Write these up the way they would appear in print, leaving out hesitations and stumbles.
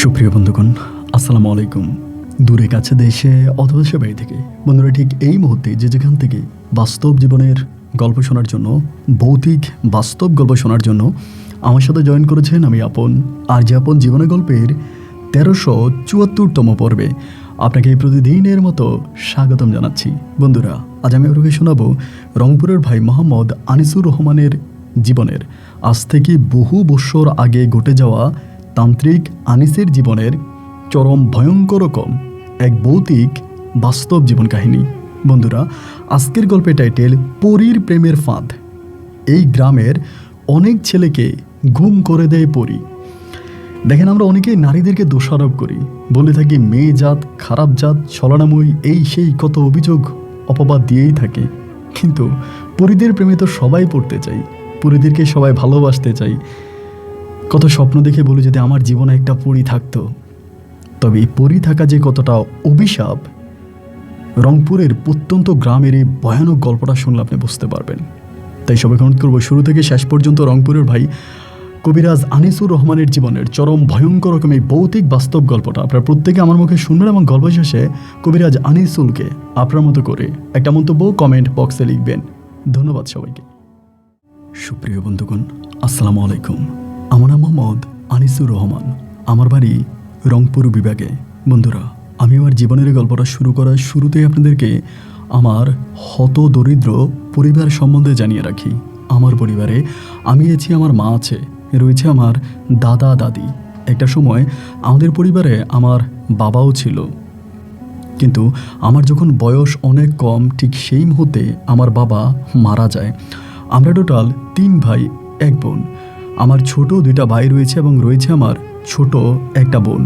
সুপ্রিয় বন্ধুগণ, আসসালামু আলাইকুম। দূরে কাছে দেশে অথবা সে বাইরে থেকে বন্ধুরা ঠিক এই মুহূর্তে যে যেখান থেকে বাস্তব জীবনের গল্প শোনার জন্য, ভৌতিক বাস্তব গল্প শোনার জন্য আমার সাথে জয়েন করেছেন আমি আপন। আর যে আপন জীবনের গল্পের 1374তম পর্বে আপনাকে প্রতিদিনের মতো স্বাগতম জানাচ্ছি। বন্ধুরা, আজ আমি আপনাকে শোনাবো রংপুরের ভাই মোহাম্মদ আনিসুর রহমানের জীবনের আজ থেকে বহু বছর আগে ঘটে যাওয়া তান্ত্রিক আনিসের জীবনের চরম ভয়ঙ্কর রকম এক ভৌতিক বাস্তব জীবন কাহিনী। বন্ধুরা, আজকের গল্পের টাইটেল পরীর প্রেমের ফাঁদ। এই গ্রামের অনেক ছেলেকে গুম করে দেয় পরী। দেখেন, আমরা অনেকেই নারীদেরকে দোষারোপ করি, বলে থাকি মেয়ে জাত, খারাপ জাত, ছলনাময়ী, এই সেই কত অভিযোগ অপবাদ দিয়েই থাকে। কিন্তু পরীদের প্রেমে তো সবাই পড়তে চাই, পরীদেরকে সবাই ভালোবাসতে চাই। কত স্বপ্ন দেখে বলি যদি আমার জীবনে একটা পরী থাকতো। তবে এই পরী থাকা যে কতটা অভিশাপ, রংপুরের প্রত্যন্ত গ্রামের এই ভয়ানক গল্পটা শুনলে আপনি বুঝতে পারবেন। তাই সবাইকে অনুরোধ করবো শুরু থেকে শেষ পর্যন্ত রংপুরের ভাই কবিরাজ আনিসুর রহমানের জীবনের চরম ভয়ঙ্কর রকম এই ভৌতিক বাস্তব গল্পটা আপনারা প্রত্যেকে আমার মুখে শুনবেন এবং গল্প শেষে কবিরাজ আনিসুলকে আপনার মতো করে একটা মন্তব্য কমেন্ট বক্সে লিখবেন। ধন্যবাদ সবাইকে। সুপ্রিয় বন্ধুগণ, আসসালামু আলাইকুম। আমার নাম মোহাম্মদ আনিসুর রহমান, আমার বাড়ি রংপুর বিভাগে। বন্ধুরা, আমি আমার জীবনের গল্পটা শুরু করার শুরুতেই আপনাদেরকে আমার হত দরিদ্র পরিবার সম্বন্ধে জানিয়ে রাখি। আমার পরিবারে আমি আছি, আমার মা আছে, রয়েছে আমার দাদা দাদি। একটা সময় আমাদের পরিবারে আমার বাবাও ছিল, কিন্তু আমার যখন বয়স অনেক কম ঠিক সেই মুহূর্তে আমার বাবা মারা যায়। আমরা টোটাল 3 ভাই 1 বোন। আমার ছোট 2টা ভাই রয়েছে এবং রয়েছে আমার ছোট একটা বোন।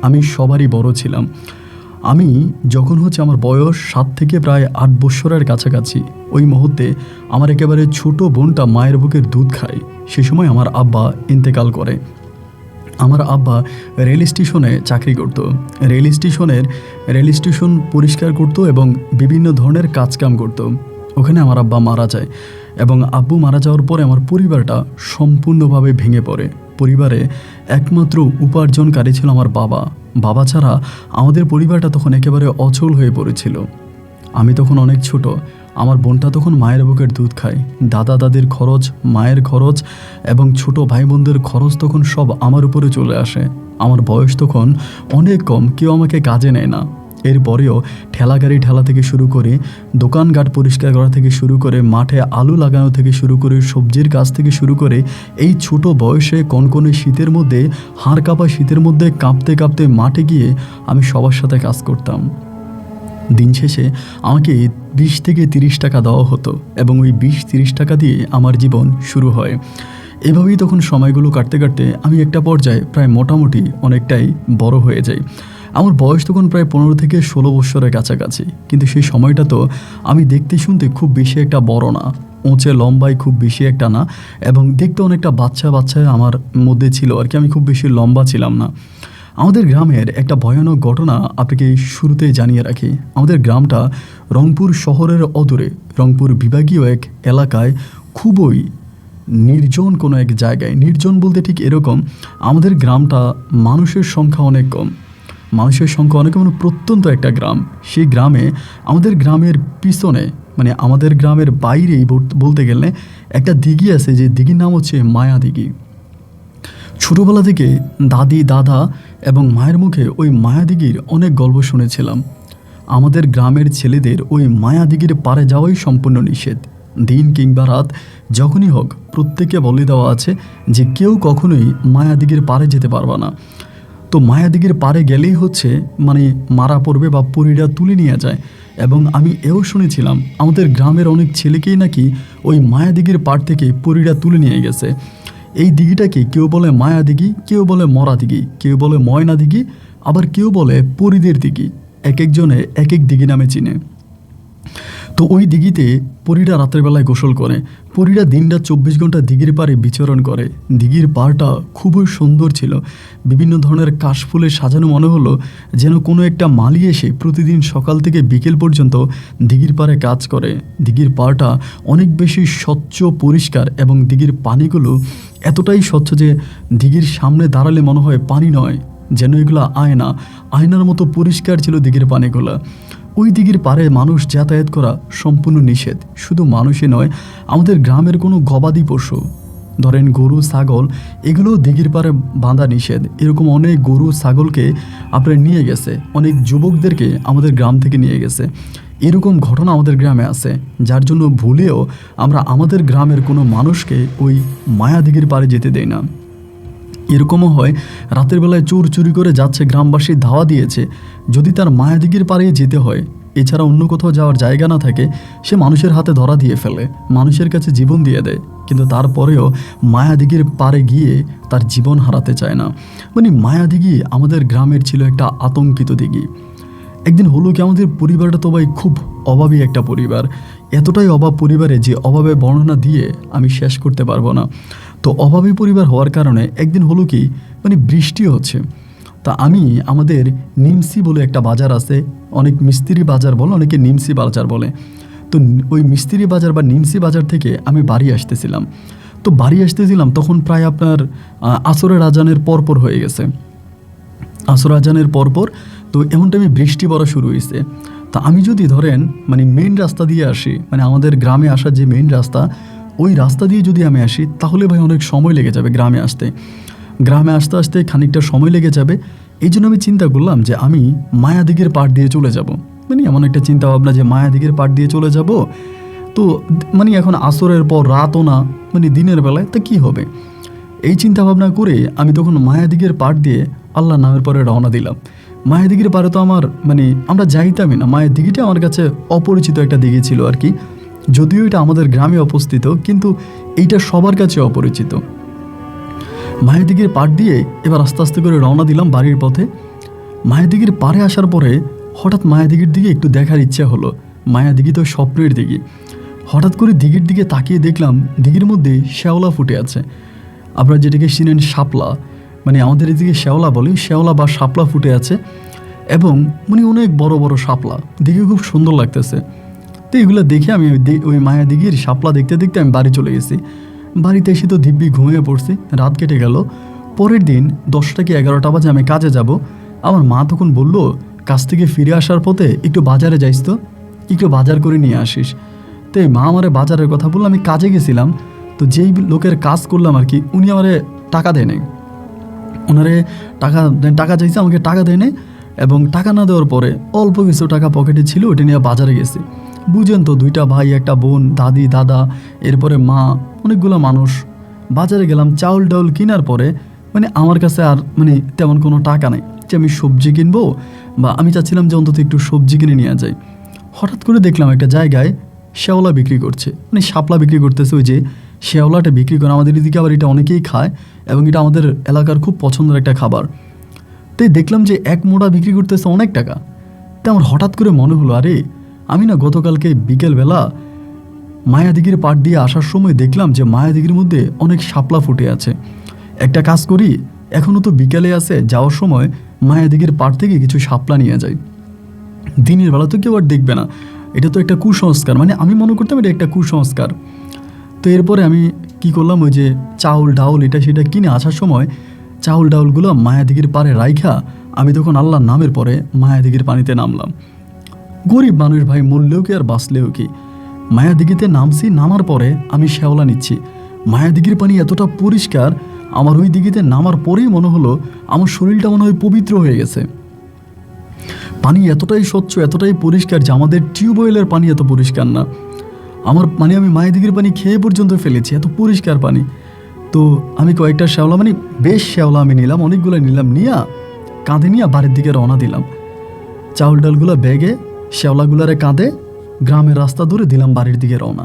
আমি সবারই বড় ছিলাম। আমি যখন আমার বয়স 7 থেকে প্রায় 8 বছরের কাছাকাছি, ওই মুহূর্তে আমার একেবারে ছোট বোনটা মায়ের বুকের দুধ খায়। সে সময় আমার আব্বা ইন্তেকাল করে। আমার আব্বা রেল স্টেশনে চাকরি করত। রেল স্টেশন পরিষ্কার করত এবং বিভিন্ন ধরনের কাজকাম করত। ওখানে আমার আব্বা মারা যায় এবং আব্বু মারা যাওয়ার পরে আমার পরিবারটা সম্পূর্ণভাবে ভেঙে পড়ে। পরিবারে একমাত্র উপার্জনকারী ছিল আমার বাবা। বাবা ছাড়া আমাদের পরিবারটা তখন একেবারে অচল হয়ে পড়েছিল। আমি তখন অনেক ছোট, আমার বোনটা তখন মায়ের বুকের দুধ খায়। দাদা দাদির খরচ, মায়ের খরচ এবং ছোট ভাই বোনদের খরচ তখন সব আমার উপরে চলে আসে। আমার বয়স তখন অনেক কম, কেউ আমাকে কাজে নেয় না। এরপরেও ঠেলাগাড়ি ঠেলা থেকে শুরু করে, দোকানঘাট পরিষ্কার করা থেকে শুরু করে, মাঠে আলু লাগানো থেকে শুরু করে, সবজির গাছ থেকে শুরু করে, এই ছোট বয়সে কনকনে শীতের মধ্যে, হাড় কাঁপা শীতের মধ্যে কাঁপতে কাঁপতে মাঠে গিয়ে আমি সবার সাথে কাজ করতাম। দিন শেষে আমাকে 20 থেকে 30 টাকা দেওয়া হতো এবং ওই 20-30 টাকা দিয়ে আমার জীবন শুরু হয়। এভাবেই তখন সময়গুলো কাটতে কাটতে আমি একটা পর্যায়ে প্রায় মোটামুটি অনেকটাই বড় হয়ে যাই। আমার বয়স তখন প্রায় 15 থেকে 16 বছরের কাছাকাছি। কিন্তু সেই সময়টা তো আমি দেখতে শুনতে খুব বেশি একটা বড় না, উঁচে লম্বায় খুব বেশি একটা না, এবং দেখতে অনেকটা বাচ্চা আমার মধ্যে ছিল আর কি। আমি খুব বেশি লম্বা ছিলাম না। আমাদের গ্রামের একটা ভয়ানক ঘটনা আপনাকে শুরুতে জানিয়ে রাখি। আমাদের গ্রামটা রংপুর শহরের অদূরে, রংপুর বিভাগীয় এক এলাকায়, খুবই নির্জন কোনো এক জায়গায়। নির্জন বলতে ঠিক এরকম, আমাদের গ্রামটা মানুষের সংখ্যা অনেক কম, মানে প্রত্যন্ত একটা গ্রাম। সেই গ্রামে, আমাদের গ্রামের পিছনে, মানে আমাদের গ্রামের বাইরেই বলতে গেলে একটা দিঘি আছে, যে দিঘির নাম হচ্ছে মায়া দিঘি। ছোটোবেলা থেকে দাদি, দাদা এবং মায়ের মুখে ওই মায়াদিঘির অনেক গল্প শুনেছিলাম। আমাদের গ্রামের ছেলেদের ওই মায়াদিঘির পাড়ে যাওয়াই সম্পূর্ণ নিষেধ। দিন কিংবা রাত যখনই হোক, প্রত্যেকে বলে দেওয়া আছে যে কেউ কখনোই মায়াদিঘির পাড়ে যেতে পারবে না। তো মায়াদিঘির পাড়ে গেলেই মানে মারা পড়বে বা পরীরা তুলে নিয়ে যায়। এবং আমি এও শুনেছিলাম আমাদের গ্রামের অনেক ছেলেকেই নাকি ওই মায়াদিঘির পাড় থেকে পরীরা তুলে নিয়ে গেছে। এই দিঘিটাকে কেউ বলে মায়া দিঘি, কেউ বলে মরা দিঘি, কেউ বলে ময়না দিঘি, আবার কেউ বলে পরীদের দিঘি। এক একজনে এক এক দিঘি নামে চিনে। তো ওই দিঘিতে পরীরা রাতের বেলায় গোসল করে। পরীরা দিনরাত 24 ঘন্টা দিঘির পাড়ে বিচরণ করে। দিঘির পাড়টা খুবই সুন্দর ছিল, বিভিন্ন ধরনের কাশফুলে সাজানো। মনে হলো যেন কোনো একটা মালি এসে প্রতিদিন সকাল থেকে বিকেল পর্যন্ত দিঘির পাড়ে কাজ করে। দিঘির পাড়টা অনেক বেশি স্বচ্ছ, পরিষ্কার, এবং দিঘির পানিগুলো এতটাই স্বচ্ছ যে দিঘির সামনে দাঁড়ালে মনে হয় পানি নয়, যেন এগুলো আয়না, আয়নার মতো পরিষ্কার ছিল দিঘির পানিগুলো। ওই দিঘির পাড়ে মানুষ যাতায়াত করা সম্পূর্ণ নিষেধ। শুধু মানুষই নয়, আমাদের গ্রামের কোনো গবাদি পশু, ধরেন গরু ছাগল, এগুলো দিঘির পাড়ে বাঁধা নিষেধ। এরকম অনেক গরু ছাগলকে আপনার নিয়ে গেছে, অনেক যুবকদেরকে আমাদের গ্রাম থেকে নিয়ে গেছে। এরকম ঘটনা আমাদের গ্রামে আছে, যার জন্য ভুলেও আমরা আমাদের গ্রামের কোনো মানুষকে ওই মায়াদিঘির পাড়ে যেতে দেই না। এরকমও হয়, রাতের বেলায় চোর চুরি করে যাচ্ছে, গ্রামবাসী ধাওয়া দিয়েছে, যদি তার মায়াদিঘির পাড়ে যেতে হয়, এছাড়া অন্য কোথাও যাওয়ার জায়গা না থাকে, সে মানুষের হাতে ধরা দিয়ে ফেলে, মানুষের কাছে জীবন দিয়ে দেয়, কিন্তু তারপরেও মায়াদিঘির পাড়ে গিয়ে তার জীবন হারাতে চায় না। মানে মায়াদিঘি আমাদের গ্রামের ছিল একটা আতঙ্কিত দিঘি। একদিন হলো কি, আমাদের পরিবারটা তো ভাই খুব অভাবী একটা পরিবার, এতটাই অভাব পরিবারে যে অভাবে বর্ণনা দিয়ে আমি শেষ করতে পারবো না। তো অভাবী পরিবার হওয়ার কারণে একদিন হলো কি, মানে বৃষ্টি হচ্ছে, তা আমি আমাদের নিমসি বলে একটা বাজার আছে, অনেক মিস্ত্রি বাজার বলে, অনেকে নিমসি বাজার বলে। তো ওই মিস্ত্রি বাজার বা নিমসি বাজার থেকে আমি বাড়ি আসতেছিলাম। তো বাড়ি আসতেছিলাম তখন প্রায় আপনার আসরের আজানের পরপর হয়ে গেছে, আসর আজানের পরপর। তো এমন টাইমে বৃষ্টি পড়া শুরু হয়েছে। তা আমি যদি ধরেন মানে মেইন রাস্তা দিয়ে আসি, মানে আমাদের গ্রামে আসার যে মেইন রাস্তা, ওই রাস্তা দিয়ে যদি আমি আসি, তাহলে ভাই অনেক সময় লেগে যাবে গ্রামে আসতে। গ্রামে আসতে আসতে খানিকটা সময় লেগে যাবে। এই জন্য আমি চিন্তা করলাম যে আমি মায়াদিঘির পাড় দিয়ে চলে যাব। মানে এমন একটা চিন্তা ভাবনা যে মায়াদিঘির পাড় দিয়ে চলে যাব। তো মানে এখন আসরের পর রাতও না, মানে দিনের বেলায়, তা কী হবে, এই চিন্তা ভাবনা করে আমি তখন মায়াদিঘির পাড় দিয়ে আল্লাহর নামের পরে রওনা দিলাম। মায়াদিঘির পাড়ে তো আমার মানে আমরা যাইতামই না, মায়াদিঘিটা আমার কাছে অপরিচিত একটা দিঘি ছিল আর কি। যদিও এটা আমাদের গ্রামে অবস্থিত, কিন্তু এইটা সবার কাছে অপরিচিত। মায়াদিঘির পাড় দিয়ে এবার আস্তে আস্তে করে রওনা দিলাম বাড়ির পথে। মায়াদিঘির পাড়ে আসার পরে হঠাৎ মায়াদিঘির দিকে একটু দেখার ইচ্ছা হলো। মায়াদিঘি তো স্বপ্নের দিঘি। হঠাৎ করে দিঘির দিকে তাকিয়ে দেখলাম দিঘির মধ্যে শ্যাওলা ফুটে আছে। আপনারা যেটাকে চিনেন শাপলা, মানে আমাদের এদিকে শ্যাওলা বলে, শ্যাওলা বা শাপলা ফুটে আছে, এবং মানে অনেক বড় বড় শাপলা, দেখে খুব সুন্দর লাগতেছে। তো এগুলো দেখে আমি ওই মায়াদিঘির শাপলা দেখতে দেখতে আমি বাড়ি চলে গেছি। বাড়িতে এসে তো দিব্যি ঘুমিয়ে পড়ছি, রাত কেটে গেল। পরের দিন 10টা কি 11টা বাজে আমি কাজে যাব। আমার মা তখন বলল, কাজ থেকে ফিরে আসার পথে একটু বাজারে যাইস, তো একটু বাজার করে নিয়ে আসিস। তো এই মা আমারে বাজারের কথা বললো, আমি কাজে গেছিলাম। তো যেই লোকের কাজ করলাম আর কি, উনি আমারে টাকা দেয় নাই, ওনারে টাকা চাইছে, আমাকে টাকা দেয় নাই। এবং টাকা না দেওয়ার পরে অল্প কিছু টাকা পকেটে ছিল, ওটা নিয়ে বাজারে গেছি। বুঝেন তো, 2টা ভাই, একটা বোন, দাদি দাদা, এরপরে মা, অনেকগুলো মানুষ। বাজারে গেলাম, চাউল ডাউল কেনার পরে মানে আমার কাছে আর মানে তেমন কোনো টাকা নেই যে আমি সবজি কিনবো, বা আমি চাচ্ছিলাম যে অন্তত একটু সবজি কিনে নিয়ে যাই। হঠাৎ করে দেখলাম একটা জায়গায় শ্যাওলা বিক্রি করছে, মানে শাপলা বিক্রি করতেছে। ওই যে শ্যাওলাটা বিক্রি করে, আমাদের এদিকে আবার এটা অনেকেই খায়, এবং এটা আমাদের এলাকার খুব পছন্দের একটা খাবার। তাই দেখলাম যে এক মোড়া বিক্রি করতেছে অনেক টাকা। তাই আমার হঠাৎ করে মনে হলো, আরে আমি না গতকালকে বিকেলবেলা মায়াদিঘির পাড় দিয়ে আসার সময় দেখলাম যে মায়াদিঘির মধ্যে অনেক শাপলা ফুটে আছে। একটা কাজ করি, এখনও তো বিকেলে আছে, যাওয়ার সময় মায়াদিঘির পাড় থেকে কিছু শাপলা নিয়ে যাই, দিনের বেলা তো কেউ আর দেখবে না। এটা তো একটা কুসংস্কার, মানে আমি মনে করতাম এটা একটা কুসংস্কার। তো এরপরে আমি কি করলাম, ওই যে চাউল ডাউল এটা সেটা কিনে আসার সময় চাউল ডাউলগুলো মায়াদিঘির পাড়ে রাইখা আমি তখন আল্লাহর নামের পরে মায়াদিঘির পানিতে নামলাম। গরিব মানুষ ভাই, মরলেও কি আর বাঁচলেও কি। মায়াদিঘিতে নামছি, নামার পরে আমি শ্যাওলা নিচ্ছি। মায়াদিঘির পানি এতটা পরিষ্কার, আমার ওই দিঘিতে নামার পরেই মনে হলো আমার শরীরটা মনে হয় পবিত্র হয়ে গেছে। পানি এতটাই স্বচ্ছ, এতটাই পরিষ্কার যে আমাদের টিউবওয়েলের পানি এত পরিষ্কার না। আমার মানে আমি মায়াদিঘির পানি খেয়ে পর্যন্ত ফেলেছি, এত পরিষ্কার পানি। তো আমি কয়েকটা শ্যাওলা, মানে বেশ শ্যাওলা আমি নিলাম, অনেকগুলো নিলাম, নিয়ে কাঁধে নিয়ে বাড়ির দিকে রওনা দিলাম। চাউল ডালগুলো ব্যাগে, শ্যাওলাগুলারে কাঁধে, গ্রামের রাস্তা ধরে দিলাম বাড়ির দিকে রওনা।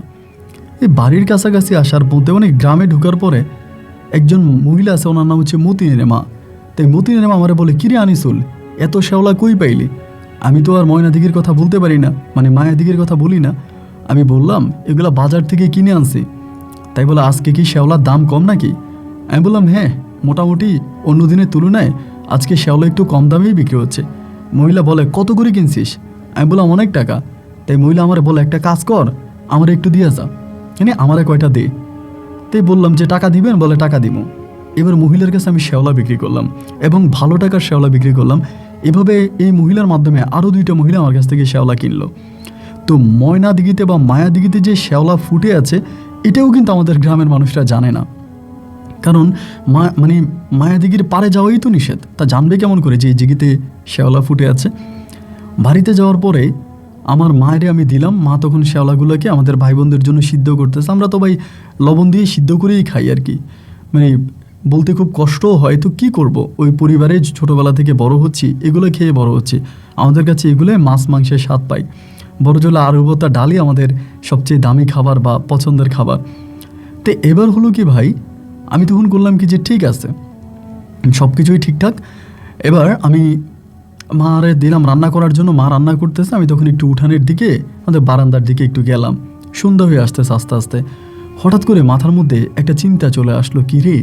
এই বাড়ির কাছাকাছি আসার পথে, মানে গ্রামে ঢুকার পরে একজন মহিলা আছে, ওনার নাম হচ্ছে মতিনের মা। তাই মতিনের মা আমারে বলে, কিরে আনিসুল, এত শ্যাওলা কই পাইলি? আমি তো আর ময়নাদিঘির কথা বলতে পারি না, মানে মায়াদিঘির কথা বলি না। আমি বললাম, এগুলা বাজার থেকে কিনে আনছি। তাই বলে, আজকে কি শ্যাওলার দাম কম নাকি? আমি বললাম, হ্যাঁ, মোটামুটি অন্য দিনের তুলনায় আজকে শ্যাওলা একটু কম দামেই বিক্রি হচ্ছে। মহিলা বলে, কত করে কিনছিস? আমি বললাম, অনেক টাকা। তাই মহিলা আমার বলে, একটা কাজ কর, আমার একটু দিয়ে যা, মানে আমারে কয়টা দে। তাই বললাম যে টাকা দিবেন? বলে, টাকা দিব। এবার মহিলার কাছে আমি শ্যাওলা বিক্রি করলাম এবং ভালো টাকার শ্যাওলা বিক্রি করলাম। এভাবে এই মহিলার মাধ্যমে আরও 2টা মহিলা আমার কাছ থেকে শ্যাওলা কিনলো। তো ময়নাদিঘিতে বা মায়াদিঘিতে যে শ্যাওলা ফুটে আছে এটাও কিন্তু আমাদের গ্রামের মানুষরা জানে না, কারণ মায়াদিঘির পাড়ে যাওয়াই তো নিষেধ। তা জানবে কেমন করে যে এই দিঘিতে শ্যাওলা ফুটে আছে? বাড়িতে যাওয়ার পরে আমার মায়েরে আমি দিলাম। মা তখন শ্যাওলাগুলোকে আমাদের ভাই বোনদের জন্য সিদ্ধ করতেছে। আমরা তো ভাই লবণ দিয়ে সিদ্ধ করেই খাই আর কি, মানে বলতে খুব কষ্টও হয়। তো কী করব, ওই পরিবারে ছোটোবেলা থেকে বড় হচ্ছি, এগুলো খেয়ে বড় হচ্ছি। আমাদের কাছে এগুলো মাছ মাংসের স্বাদ পাই। বড় জলে আলু ভর্তা, ডালই আমাদের সবচেয়ে দামি খাবার বা পছন্দের খাবার। তো এবার হলো কি ভাই, আমি তখন করলাম কি যে ঠিক আছে, সব কিছুই ঠিকঠাক। এবার আমি মারে দিলাম রান্না করার জন্য। মা রান্না করতেছে, আমি তখন একটু উঠানের দিকে, আমাদের বারান্দার দিকে একটু গেলাম। সন্ধ্যা হয়ে আসতেছে আস্তে আস্তে। হঠাৎ করে মাথার মধ্যে একটা চিন্তা চলে আসলো, কি রে,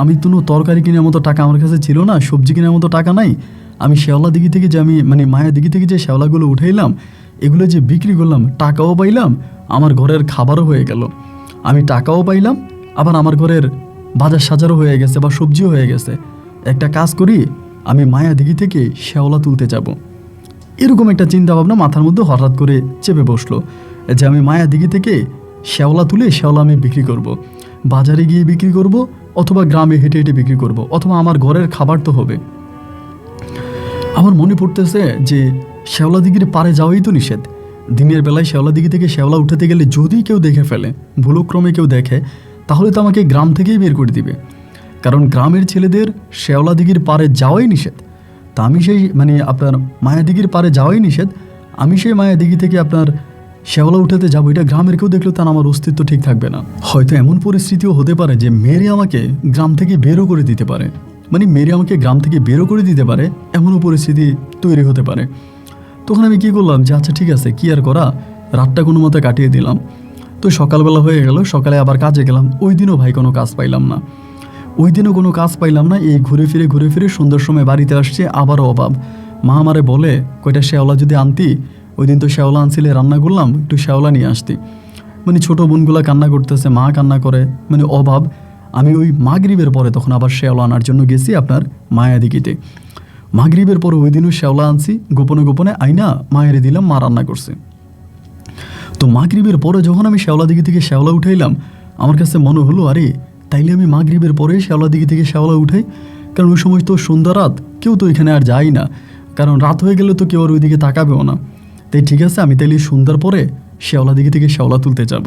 আমি তো তরকারি কেনার মতো টাকা আমার কাছে ছিল না, সবজি কেনার মতো টাকা নাই। আমি শ্যাওলা দিঘি থেকে যে মায়া দিঘি থেকে যে শ্যাওলাগুলো উঠাইলাম, এগুলো যে বিক্রি করলাম, টাকাও পাইলাম, আমার ঘরের খাবারও হয়ে গেল। আমি টাকাও পাইলাম, আবার আমার ঘরের বাজার সাজারও হয়ে গেছে বা সবজিও হয়ে গেছে। একটা কাজ করি, আমি মায়া দিঘি থেকে শ্যাওলা তুলতে যাব। এরকম একটা চিন্তা ভাবনা মাথার মধ্যে হঠাৎ করে চেপে বসলো যে আমি মায়া দিঘি থেকে শ্যাওলা তুলে শ্যাওলা আমি বিক্রি করব। বাজারে গিয়ে বিক্রি করব, অথবা গ্রামে হেঁটে হেঁটে বিক্রি করব, অথবা আমার ঘরের খাবার তো হবে। আমার মনে পড়তেছে যে শ্যাওলা দিঘির পাড়ে যাওয়াই তো নিষেধ। দিনের বেলায় শ্যাওলা দিঘি থেকে শ্যাওলা উঠাতে গেলে যদি কেউ দেখে ফেলে, ভুলক্রমে কেউ দেখে, তাহলে তো আমাকে গ্রাম থেকেই বের করে দিবে, কারণ গ্রামের ছেলেদের শ্যাওলা দিঘির পাড়ে যাওয়াই নিষেধ। তা আমি সেই আপনার মায়াদিঘির পাড়ে যাওয়াই নিষেধ, আমি সেই মায়াদিঘি থেকে আপনার শ্যাওলা উঠাতে যাবো, এটা গ্রামের কেউ দেখলেও তার আমার অস্তিত্ব ঠিক থাকবে না। হয়তো এমন পরিস্থিতিও হতে পারে যে মেরে আমাকে গ্রাম থেকে বেরও করে দিতে পারে, মেরে আমাকে গ্রাম থেকে বেরও করে দিতে পারে, এমনও পরিস্থিতি তৈরি হতে পারে। তখন আমি কী করলাম যে আচ্ছা ঠিক আছে, কি আর করা, রাতটা কোনো মতে কাটিয়ে দিলাম। তো সকালবেলা হয়ে গেল, সকালে আবার কাজে গেলাম। ওই দিনও ভাই কোনো কাজ পাইলাম না, এই ঘুরে ফিরে সন্ধ্যার সময় বাড়িতে আসছে, আবারও অভাব। মা আমারে বলে, কয়টা শ্যাওলা যদি আনতি, ওই দিন তো শ্যাওলা আনছিলে, রান্না করলাম, একটু শ্যাওলা নিয়ে আসতি। ছোটো বোনগুলা কান্না করতেছে, মা কান্না করে, অভাব। আমি ওই মাগরিবের পরে তখন আবার শ্যাওলা আনার জন্য গেছি আপনার মায়াদিঘিতে। মাগরিবের পরে ওই দিনও শ্যাওলা আনছি, গোপনে আইনা মায়েরে দিলাম, মা রান্না করছে। তো মাগরিবের পরে যখন আমি শ্যাওলা দিঘি থেকে শ্যাওলা উঠাইলাম, আমার কাছে মনে হলো, আরে তাইলে আমি মাগরিবের পরে শ্যাওলা দিঘি থেকে শ্যাওলা উঠাই, কারণ ওই সময় তো সন্ধ্যা রাত, কেউ তো এখানে আর যায় না, কারণ রাত হয়ে গেলে তো কেউ আর ওইদিকে তাকাবেও না। তাই ঠিক আছে, আমি তাইলে সন্ধ্যার পরে শ্যাওলা দিঘি থেকে শ্যাওলা তুলতে যাব।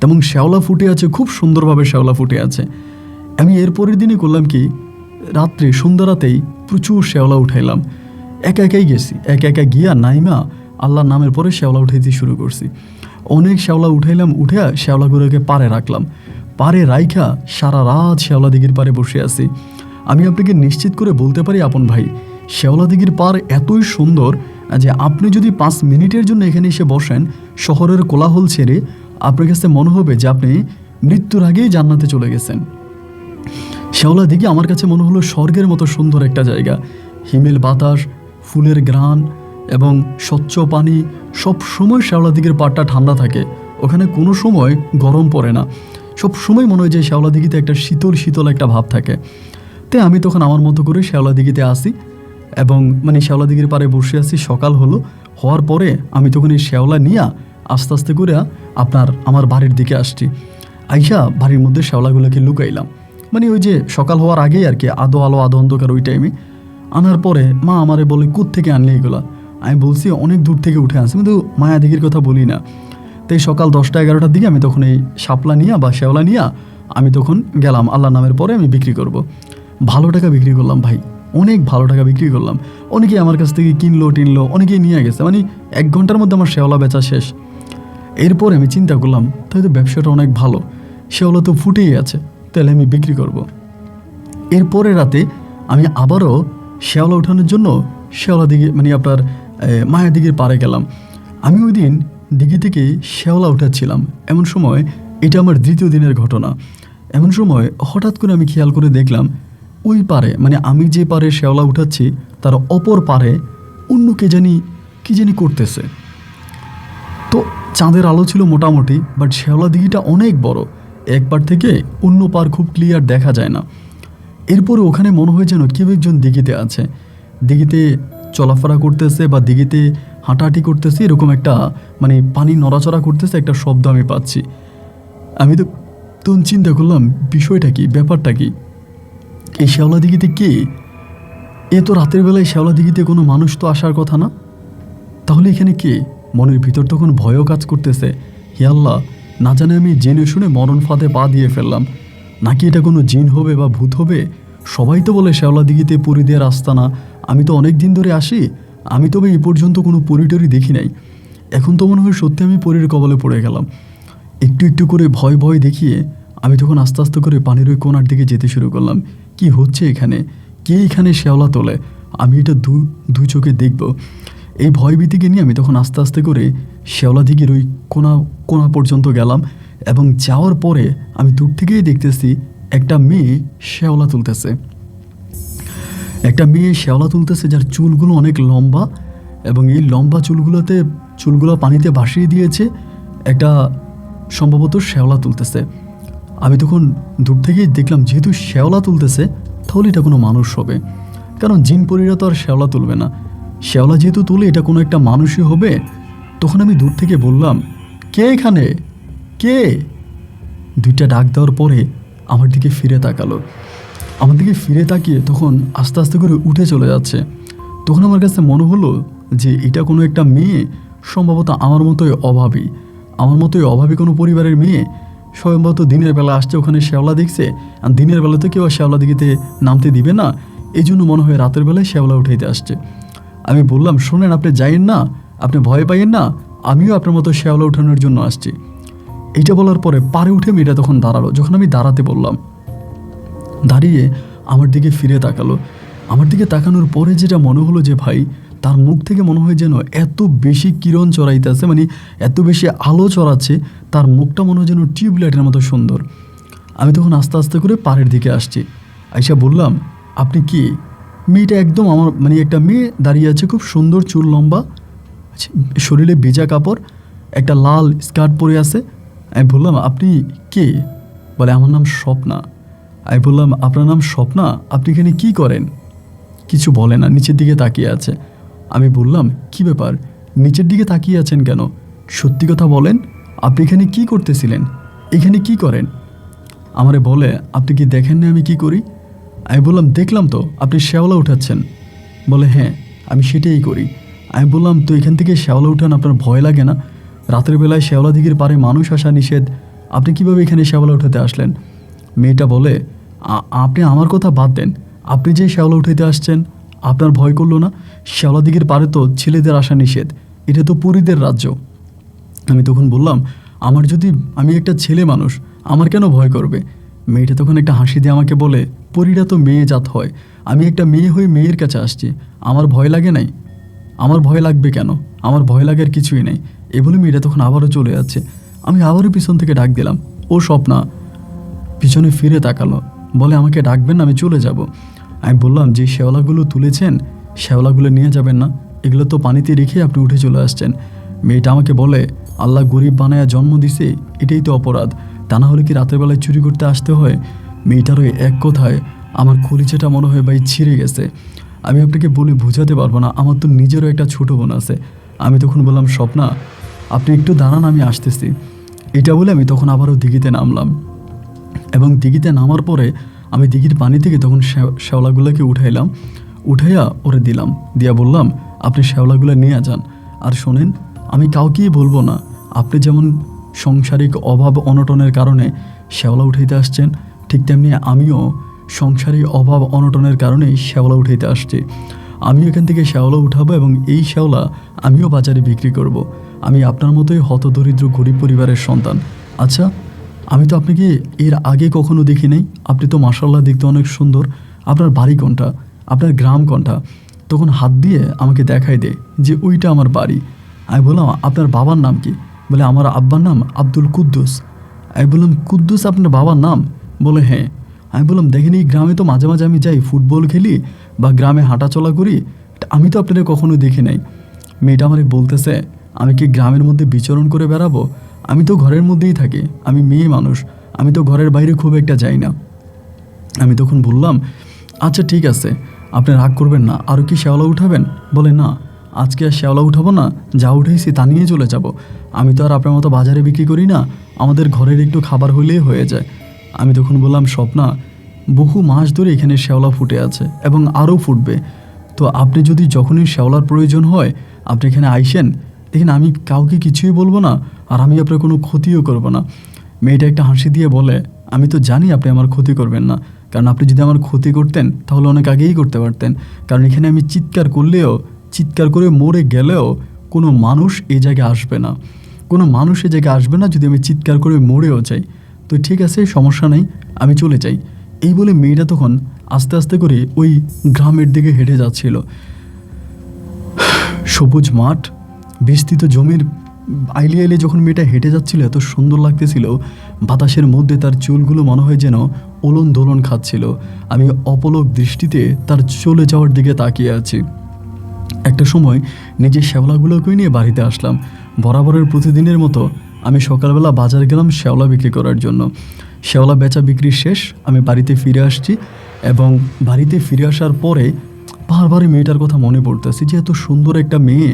তেমন শ্যাওলা ফুটে আছে, খুব সুন্দরভাবে শ্যাওলা ফুটে আছে। আমি এরপরের দিনই করলাম কি, রাত্রে সন্ধ্যা রাতেই প্রচুর শ্যাওলা উঠাইলাম। একাই গেছি, একা গিয়া নাইমা আল্লাহর নামের পরে শ্যাওলা উঠাইতে শুরু করছি। অনেক শ্যাওলা উঠাইলাম, উঠে শ্যাওলাগুলোকে পাড়ে রাখলাম। পাড়ে রাইখা সারা রাত শ্যাওলা দিঘির পাড়ে বসে আছি। আমি আপনাকে নিশ্চিত করে বলতে পারি আপন ভাই, শ্যাওলা দিঘির পাড় এতই সুন্দর যে আপনি যদি 5 মিনিটের জন্য এখানে এসে বসেন, শহরের কোলাহল ছেড়ে, আপনার কাছে মনে হবে যে আপনি মৃত্যুর আগেই জান্নাতে চলে গেছেন। শ্যাওলা দিঘি আমার কাছে মনে হলো স্বর্গের মতো সুন্দর একটা জায়গা। হিমেল বাতাস, ফুলের ঘ্রাণ এবং স্বচ্ছ পানি, সব সময় শ্যাওলা দিঘির পাড়টা ঠান্ডা থাকে, ওখানে কোনো সময় গরম পড়ে না। সব সময় মনে হয় যে শ্যাওলা দিঘিতে একটা শীতল একটা ভাব থাকে। তাই আমি তখন আমার মতো করে শ্যাওলা দিঘিতে আসি এবং শ্যাওলা দিঘির পাড়ে বসে আছি। সকাল হওয়ার পরে আমি তখন এই শ্যাওলা নিয়ে আস্তে আস্তে করে আমার বাড়ির দিকে আসছি। আইসা বাড়ির মধ্যে শ্যাওলাগুলোকে লুকাইলাম, ওই যে সকাল হওয়ার আগেই আর কি, আধো অন্ধকার ওই টাইমে। আনার পরে মা আমারে বলে, কোত্থেকে আনলে এগুলা? আমি বলছি অনেক দূর থেকে উঠে আনছি, কিন্তু মায়াদিঘির কথা বলি না। তাই সকাল 10টা-11টার দিকে আমি তখন এই শাপলা নিয়ে বা শ্যাওলা নিয়ে আমি তখন গেলাম, আল্লাহর নামের পরে আমি বিক্রি করব। ভালো টাকা বিক্রি করলাম ভাই, অনেক ভালো টাকা বিক্রি করলাম। অনেকেই আমার কাছ থেকে কিনলো, অনেকেই নিয়ে গেছে। 1 ঘন্টার মধ্যে আমার শ্যাওলা বেচা শেষ। এরপরে আমি চিন্তা করলাম, তাহলে ব্যবসাটা অনেক ভালো, শ্যাওলা তো ফুটেই আছে, তাহলে আমি বিক্রি করব। এরপরে রাতে আমি আবারও শ্যাওলা ওঠানোর জন্য শ্যাওলা দিঘি আপনার মায়াদিঘির পাড়ে গেলাম। আমি ওই দিন দিঘি থেকে শ্যাওলা উঠাচ্ছিলাম, এমন সময়, এটা আমার দ্বিতীয় দিনের ঘটনা। এমন সময় হঠাৎ করে আমি খেয়াল করে দেখলাম, ওই পারে আমি যে পারে শ্যাওলা উঠাচ্ছি তার অপর পারে অন্য কি জানি করতেছে। তো চাঁদের আলো ছিল মোটামুটি, বাট শ্যাওলা দিঘিটা অনেক বড় এক পার থেকে অন্য পার খুব ক্লিয়ার দেখা যায় না। এরপরে ওখানে মনে হয় যেন কেউ একজন দিঘিতে আছে, দিঘিতে চলাফেরা করতেছে বা দিঘিতে হাঁটাহাঁটি করতেছে, এরকম একটা মানে পানি নড়াচড়া করতেছে একটা শব্দ আমি পাচ্ছি। আমি তো তখন চিন্তা করলাম বিষয়টা কি, ব্যাপারটা কি, এই শ্যাওলা দিঘিতে কে? এ তো রাতের বেলায় শ্যাওলা দিঘিতে কোনো মানুষ তো আসার কথা না, তাহলে এখানে কে? মনের ভিতর তখন ভয়ও কাজ করতেছে, হে আল্লাহ, না জানে আমি জেনে শুনে মরণ ফাঁদে পা দিয়ে ফেললাম, নাকি এটা কোনো জিন হবে বা ভূত হবে। সবাই তো বলে শ্যাওলা দিঘিতে পরি দিয়ে রাস্তা না, আমি তো অনেক দিন ধরে আসি, আমি তবে এই পর্যন্ত কোনো পরিটরি দেখি নাই। এখন তো মনে হয় সত্যি আমি পরীর কবলে পড়ে গেলাম। একটু একটু করে ভয় ভয় দেখিয়ে আমি তখন আস্তে আস্তে করে পানির ওই কোণার দিকে যেতে শুরু করলাম। কি হচ্ছে এখানে? কে এখানে শ্যাওলা তোলে? আমি এটা দুই চোখে দেখব। এই ভয়ভীতিকে নিয়ে আমি তখন আস্তে আস্তে করে শ্যাওলা দিঘির ওই কোণা পর্যন্ত গেলাম, এবং যাওয়ার পরে আমি দূর থেকেই দেখতেছি একটা মেয়ে শ্যাওলা তুলতেছে। একটা মেয়ে শ্যাওলা তুলতেছে যার চুলগুলো অনেক লম্বা, এবং এই লম্বা চুলগুলো পানিতে ভাসিয়ে দিয়েছে, একটা সম্ভবত শ্যাওলা তুলতেছে। আমি তখন দূর থেকেই দেখলাম যেহেতু শ্যাওলা তুলতেছে তাহলে এটা কোনো মানুষ হবে, কারণ জিন পরীরা তো আর শ্যাওলা তুলবে না। শ্যাওলা যেহেতু তুলে এটা কোনো একটা মানুষই হবে। তখন আমি দূর থেকে বললাম, কে এখানে, কে? দুইটা ডাক দেওয়ার পরে আমার দিকে ফিরে তাকালো। আমার দিকে ফিরে তাকিয়ে তখন আস্তে আস্তে করে উঠে চলে যাচ্ছে। তখন আমার কাছে মনে হলো যে এটা কোনো একটা মেয়ে, সম্ভবত আমার মতোই অভাবী কোনো পরিবারের মেয়ে, সম্ভবত দিনের বেলা আসছে, ওখানে শ্যাওলা দেখছে, আর দিনের বেলা তো কেউ শ্যাওলা দিঘিতে নামতে দিবে না, এই জন্য মনে হয় রাতের বেলায় শ্যাওলা উঠাইতে আসছে। আমি বললাম, শোনেন, আপনি যাইয়েন না, আপনি ভয় পাইয়েন না, আমিও আপনার মতো শ্যাওলা উঠানোর জন্য আসছি। এইটা বলার পরে পারে উঠে মেয়েটা তখন দাঁড়ালো। যখন আমি দাঁড়াতে বললাম, দাঁড়িয়ে আমার দিকে ফিরে তাকালো। আমার দিকে তাকানোর পরে যেটা মনে হলো যে ভাই, তার মুখ থেকে মনে হয় যেন এত বেশি কিরণ চড়াইতেছে, মানে এত বেশি আলো চড়াচ্ছে, তার মুখটা মনে হয় যেন টিউবলাইটের মতো সুন্দর। আমি তখন আস্তে আস্তে করে পাড়ের দিকে আসছি। আইসা বললাম, আপনি কি? মেয়েটা একদম আমার মানে একটা মেয়ে দাঁড়িয়ে আছে, খুব সুন্দর চুল লম্বা, শরীরে ভেজা কাপড়, একটা লাল স্কার্ট পরে আছে। আমি বললাম, আপনি কে? বলে, আমার নাম স্বপ্না। আমি বললাম, আপনার নাম স্বপ্না, আপনি এখানে কী করেন? কিছু বলে না, নিচের দিকে তাকিয়ে আছে। আমি বললাম, কি ব্যাপার, নিচের দিকে তাকিয়ে আছেন কেন? সত্যি কথা বলেন, আপনি এখানে কি করতেছিলেন, এখানে কি করেন? আমারে বলে, আপনি কি দেখেন না আমি কি করি? আমি বললাম, দেখলাম তো, আপনি শ্যাওলা উঠাচ্ছেন। বলে, হ্যাঁ, আমি সেটাই করি। আমি বললাম, তো এখান থেকে শ্যাওলা উঠান, আপনার ভয় লাগে না? রাতের বেলায় শ্যাওলা দিঘির পাড়ে মানুষ আসা নিষেধ, আপনি কিভাবে এখানে শ্যাওলা উঠাতে আসলেন? মেয়েটা বলে, আপনি আমার কথা বাদ দেন, আপনি যে শ্যাওলা উঠাইতে আসছেন, আপনার ভয় করলো না? শ্যাওলা দিঘির পাড়ে তো ছেলেদের আসা নিষেধ, এটা তো পরীদের রাজ্য। আমি তখন বললাম, আমি একটা ছেলে মানুষ, আমার কেন ভয় করবে? মেয়েটা তখন একটা হাসি দিয়ে আমাকে বলে, পরীরা তো মেয়ে জাত হয়, আমি একটা মেয়ে হয়ে মেয়ের কাছে আসছি, আমার ভয় লাগে নাই? আমার ভয় লাগবে কেন? আমার ভয় লাগার কিছুই নেই। এ বলে মেয়েটা তখন আবারও চলে যাচ্ছে। আমি আবারও পিছন থেকে ডাক দিলাম, ও স্বপ্না। পিছনে ফিরে তাকালো, বলে, আমাকে ডাকবেন না, আমি চলে যাব। আমি বললাম, যে শ্যাওলাগুলো তুলেছেন, শ্যাওলাগুলো নিয়ে যাবেন না, এগুলো তো পানিতে রেখে আপনি উঠে চলে আসছেন। মেয়েটা আমাকে বলে, আল্লাহ গরিব বানায়া জন্ম দিছে, এটাই তো অপরাধ, তা না হলে কি রাতের বেলায় চুরি করতে আসতে হয়? মেয়েটার ওই এক কথায় আমার কলিজাটা মনে হয় ভাই ছিঁড়ে গেছে। আমি আপনাকে বলে বোঝাতে পারবো না, আমার তো নিজেরও একটা ছোটো বোন আছে। আমি তখন বললাম, স্বপ্না, আপনি একটু দাঁড়ান, আমি আসতেছি। এটা বলে আমি তখন আবারও দিঘিতে নামলাম, এবং দিঘিতে নামার পরে আমি দিঘির পানি থেকে তখন শ্যাওলাগুলোকে উঠাইয়া ওরে দিলাম, দিয়া বললাম, আপনি শ্যাওলাগুলো নিয়ে যান। আর শোনেন, আমি কাউকেই বলবো না, আপনি যেমন সাংসারিক অভাব অনটনের কারণে শ্যাওলা উঠাইতে আসছেন, ঠিক তেমনি আমিও সংসারিক অভাব অনটনের কারণেই শ্যাওলা উঠাইতে আসছি। আমি এখান থেকে শ্যাওলা উঠাবো, এবং এই শ্যাওলা আমিও বাজারে বিক্রি করব। আমি আপনার মতোই হতদরিদ্র গরিব পরিবারের সন্তান। আচ্ছা, আমি তো আপনাকে এর আগে কখনো দেখি নাই, আপনি তো মাশাআল্লাহ দেখতে অনেক সুন্দর, আপনার বাড়ি কোনটা, আপনার গ্রাম কোনটা? তখন হাত দিয়ে আমাকে দেখাই দেয় যে ওইটা আমার বাড়ি। আমি বললাম, আপনার বাবার নাম কি? বলে, আমার আব্বার নাম আব্দুল কুদ্দুস। আমি বললাম, কুদ্দুস আপনার বাবার নাম? বলে, হ্যাঁ। আমি বললাম, দেখেন, এই গ্রামে তো মাঝে মাঝে আমি যাই, ফুটবল খেলি বা গ্রামে হাঁটাচলা করি, আমি তো আপনাদের কখনো দেখি নাই। মেয়েটা আমারে বলতেছে, আমি কি গ্রামের মধ্যে বিচরণ করে বেড়াবো? আমি তো ঘরের মধ্যেই থাকি, আমি মেয়ে মানুষ, আমি তো ঘরের বাইরে খুব একটা যাই না। আমি তখন বললাম, আচ্ছা ঠিক আছে, আপনি রাগ করবেন না, আরও কি শ্যাওলা উঠাবেন? বলে না, আজকে আর শ্যাওলা উঠাবো না, যা উঠেছি তা নিয়ে চলে যাব। আমি তো আর আপনার মতো বাজারে বিক্রি করি না, আমাদের ঘরের একটু খাবার হইলেই হয়ে যায়। আমি তখন বললাম, স্বপ্না, বহু মাস ধরে এখানে শ্যাওলা ফুটে আছে এবং আরও ফুটবে। তো আপনি যদি যখনই শ্যাওলার প্রয়োজন হয় আপনি এখানে আইসেন, দেখেন আমি কাউকে কিছুই বলবো না, আর আমি আপনার কোনো ক্ষতিও করব না। মেয়েটা একটা হাসি দিয়ে বলে, আমি তো জানি আপনি আমার ক্ষতি করবেন না, কারণ আপনি যদি আমার ক্ষতি করতেন তাহলে অনেক আগেই করতে পারতেন। কারণ এখানে আমি চিৎকার করলেও, চিৎকার করে মরে গেলেও কোনো মানুষ এই জায়গায় আসবে না, কোনো মানুষ এই জায়গায় আসবে না যদি আমি চিৎকার করে মরেও যাই। তো ঠিক আছে, সমস্যা নেই, আমি চলে যাই। এই বলে মেয়েটা তখন আস্তে আস্তে করে ওই গ্রামের দিকে হেঁটে যাচ্ছিল। সবুজ মাঠ, বিস্তৃত জমির আইলে আইলে যখন মেয়েটা হেঁটে যাচ্ছিল এত সুন্দর লাগতেছিল। বাতাসের মধ্যে তার চুলগুলো মনে হয় যেন ওলন দোলন খাচ্ছিল। আমি অপলক দৃষ্টিতে তার চলে যাওয়ার দিকে তাকিয়ে আছি। একটা সময় নিজের শ্যাওলাগুলোকে নিয়ে বাড়িতে আসলাম। বরাবরের প্রতিদিনের মতো আমি সকালবেলা বাজার গেলাম শ্যাওলা বিক্রি করার জন্য। শ্যাওলা বেচা বিক্রি শেষ, আমি বাড়িতে ফিরে আসছি এবং বাড়িতে ফিরে আসার পরে বারবারই মেয়েটার কথা মনে পড়তেছে যে এত সুন্দর একটা মেয়ে,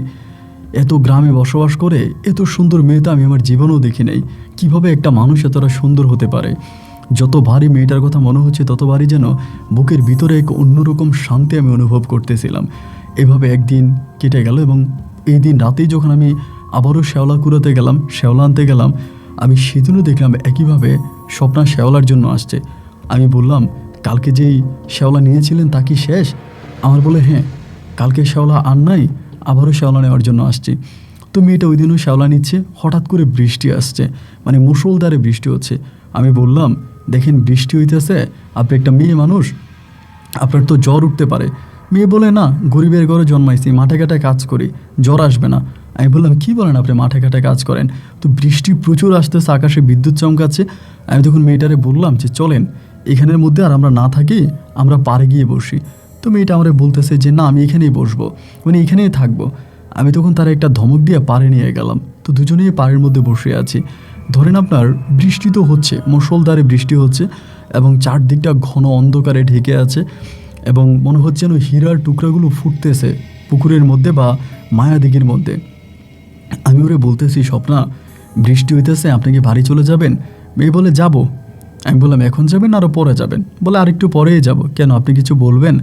এত গ্রামে বসবাস করে এত সুন্দর মেয়ে তো আমি আমার জীবনেও দেখি নাই। কীভাবে একটা মানুষ এতটা সুন্দর হতে পারে? যতবারই মেয়েটার কথা মনে হচ্ছে ততবারই যেন বুকের ভিতরে এক অন্যরকম শান্তি আমি অনুভব করতেছিলাম। এভাবে একদিন কেটে গেল এবং এই দিন রাতেই যখন আমি আবারও শ্যাওলা কুড়াতে গেলাম, শ্যাওলা আনতে গেলাম, আমি সেদিনও দেখলাম একইভাবে স্বপ্না শ্যাওলার জন্য আসছে। আমি বললাম, কালকে যেই শ্যাওলা নিয়েছিলেন তা কি শেষ? আমার বলে, হ্যাঁ, কালকে শ্যাওলা আর নাই, আবারও শ্যাওলা নেওয়ার জন্য আসছি। তো মেয়েটা ওই দিনও শ্যাওলা নিচ্ছে। হঠাৎ করে বৃষ্টি আসছে, মানে মুষলধারে বৃষ্টি হচ্ছে। আমি বললাম, দেখেন বৃষ্টি হইতেছে, আপনি একটা মেয়ে মানুষ, আপনার তো জ্বর উঠতে পারে। মেয়ে বলে, না, গরিবের ঘরে জন্মাইছি, মাঠে ঘাটে কাজ করি, জ্বর আসবে না। আমি বললাম, কী বলেন, আপনি মাঠে ঘাটে কাজ করেন? তো বৃষ্টি প্রচুর আসতেছে, আকাশে বিদ্যুৎ চমকাচ্ছে। আমি তখন মেয়েটারে বললাম যে চলেন এখানের মধ্যে আর আমরা না থাকি, আমরা পাড়ে গিয়ে বসি। তো মেয়েটা আমরা বলতেছে যে না, আমি এখানেই বসবো, মানে এখানেই থাকবো। আমি তখন তার একটা ধমক দিয়ে পাড়ে নিয়ে গেলাম। তো দুজনেই পাড়ের মধ্যে বসে আছি। ধরেন আপনার বৃষ্টি তো হচ্ছে, মুষলধারে বৃষ্টি হচ্ছে এবং চারদিকটা ঘন অন্ধকারে ঢেকে আছে এবং মনে হচ্ছে যেন হীরার টুকরাগুলো ফুটতেছে পুকুরের মধ্যে বা মায়াদিঘির মধ্যে। আমি ওরে বলতেছি, স্বপ্না, বৃষ্টি হইতেছে, আপনি কি বাড়ি চলে যাবেন? মেয়ে বলে, যাব। আমি বললাম, এখন যাবেন আরও পরে যাবেন? বলে, আরেকটু পরেই যাব। কেন, আপনি কিছু বলবেন?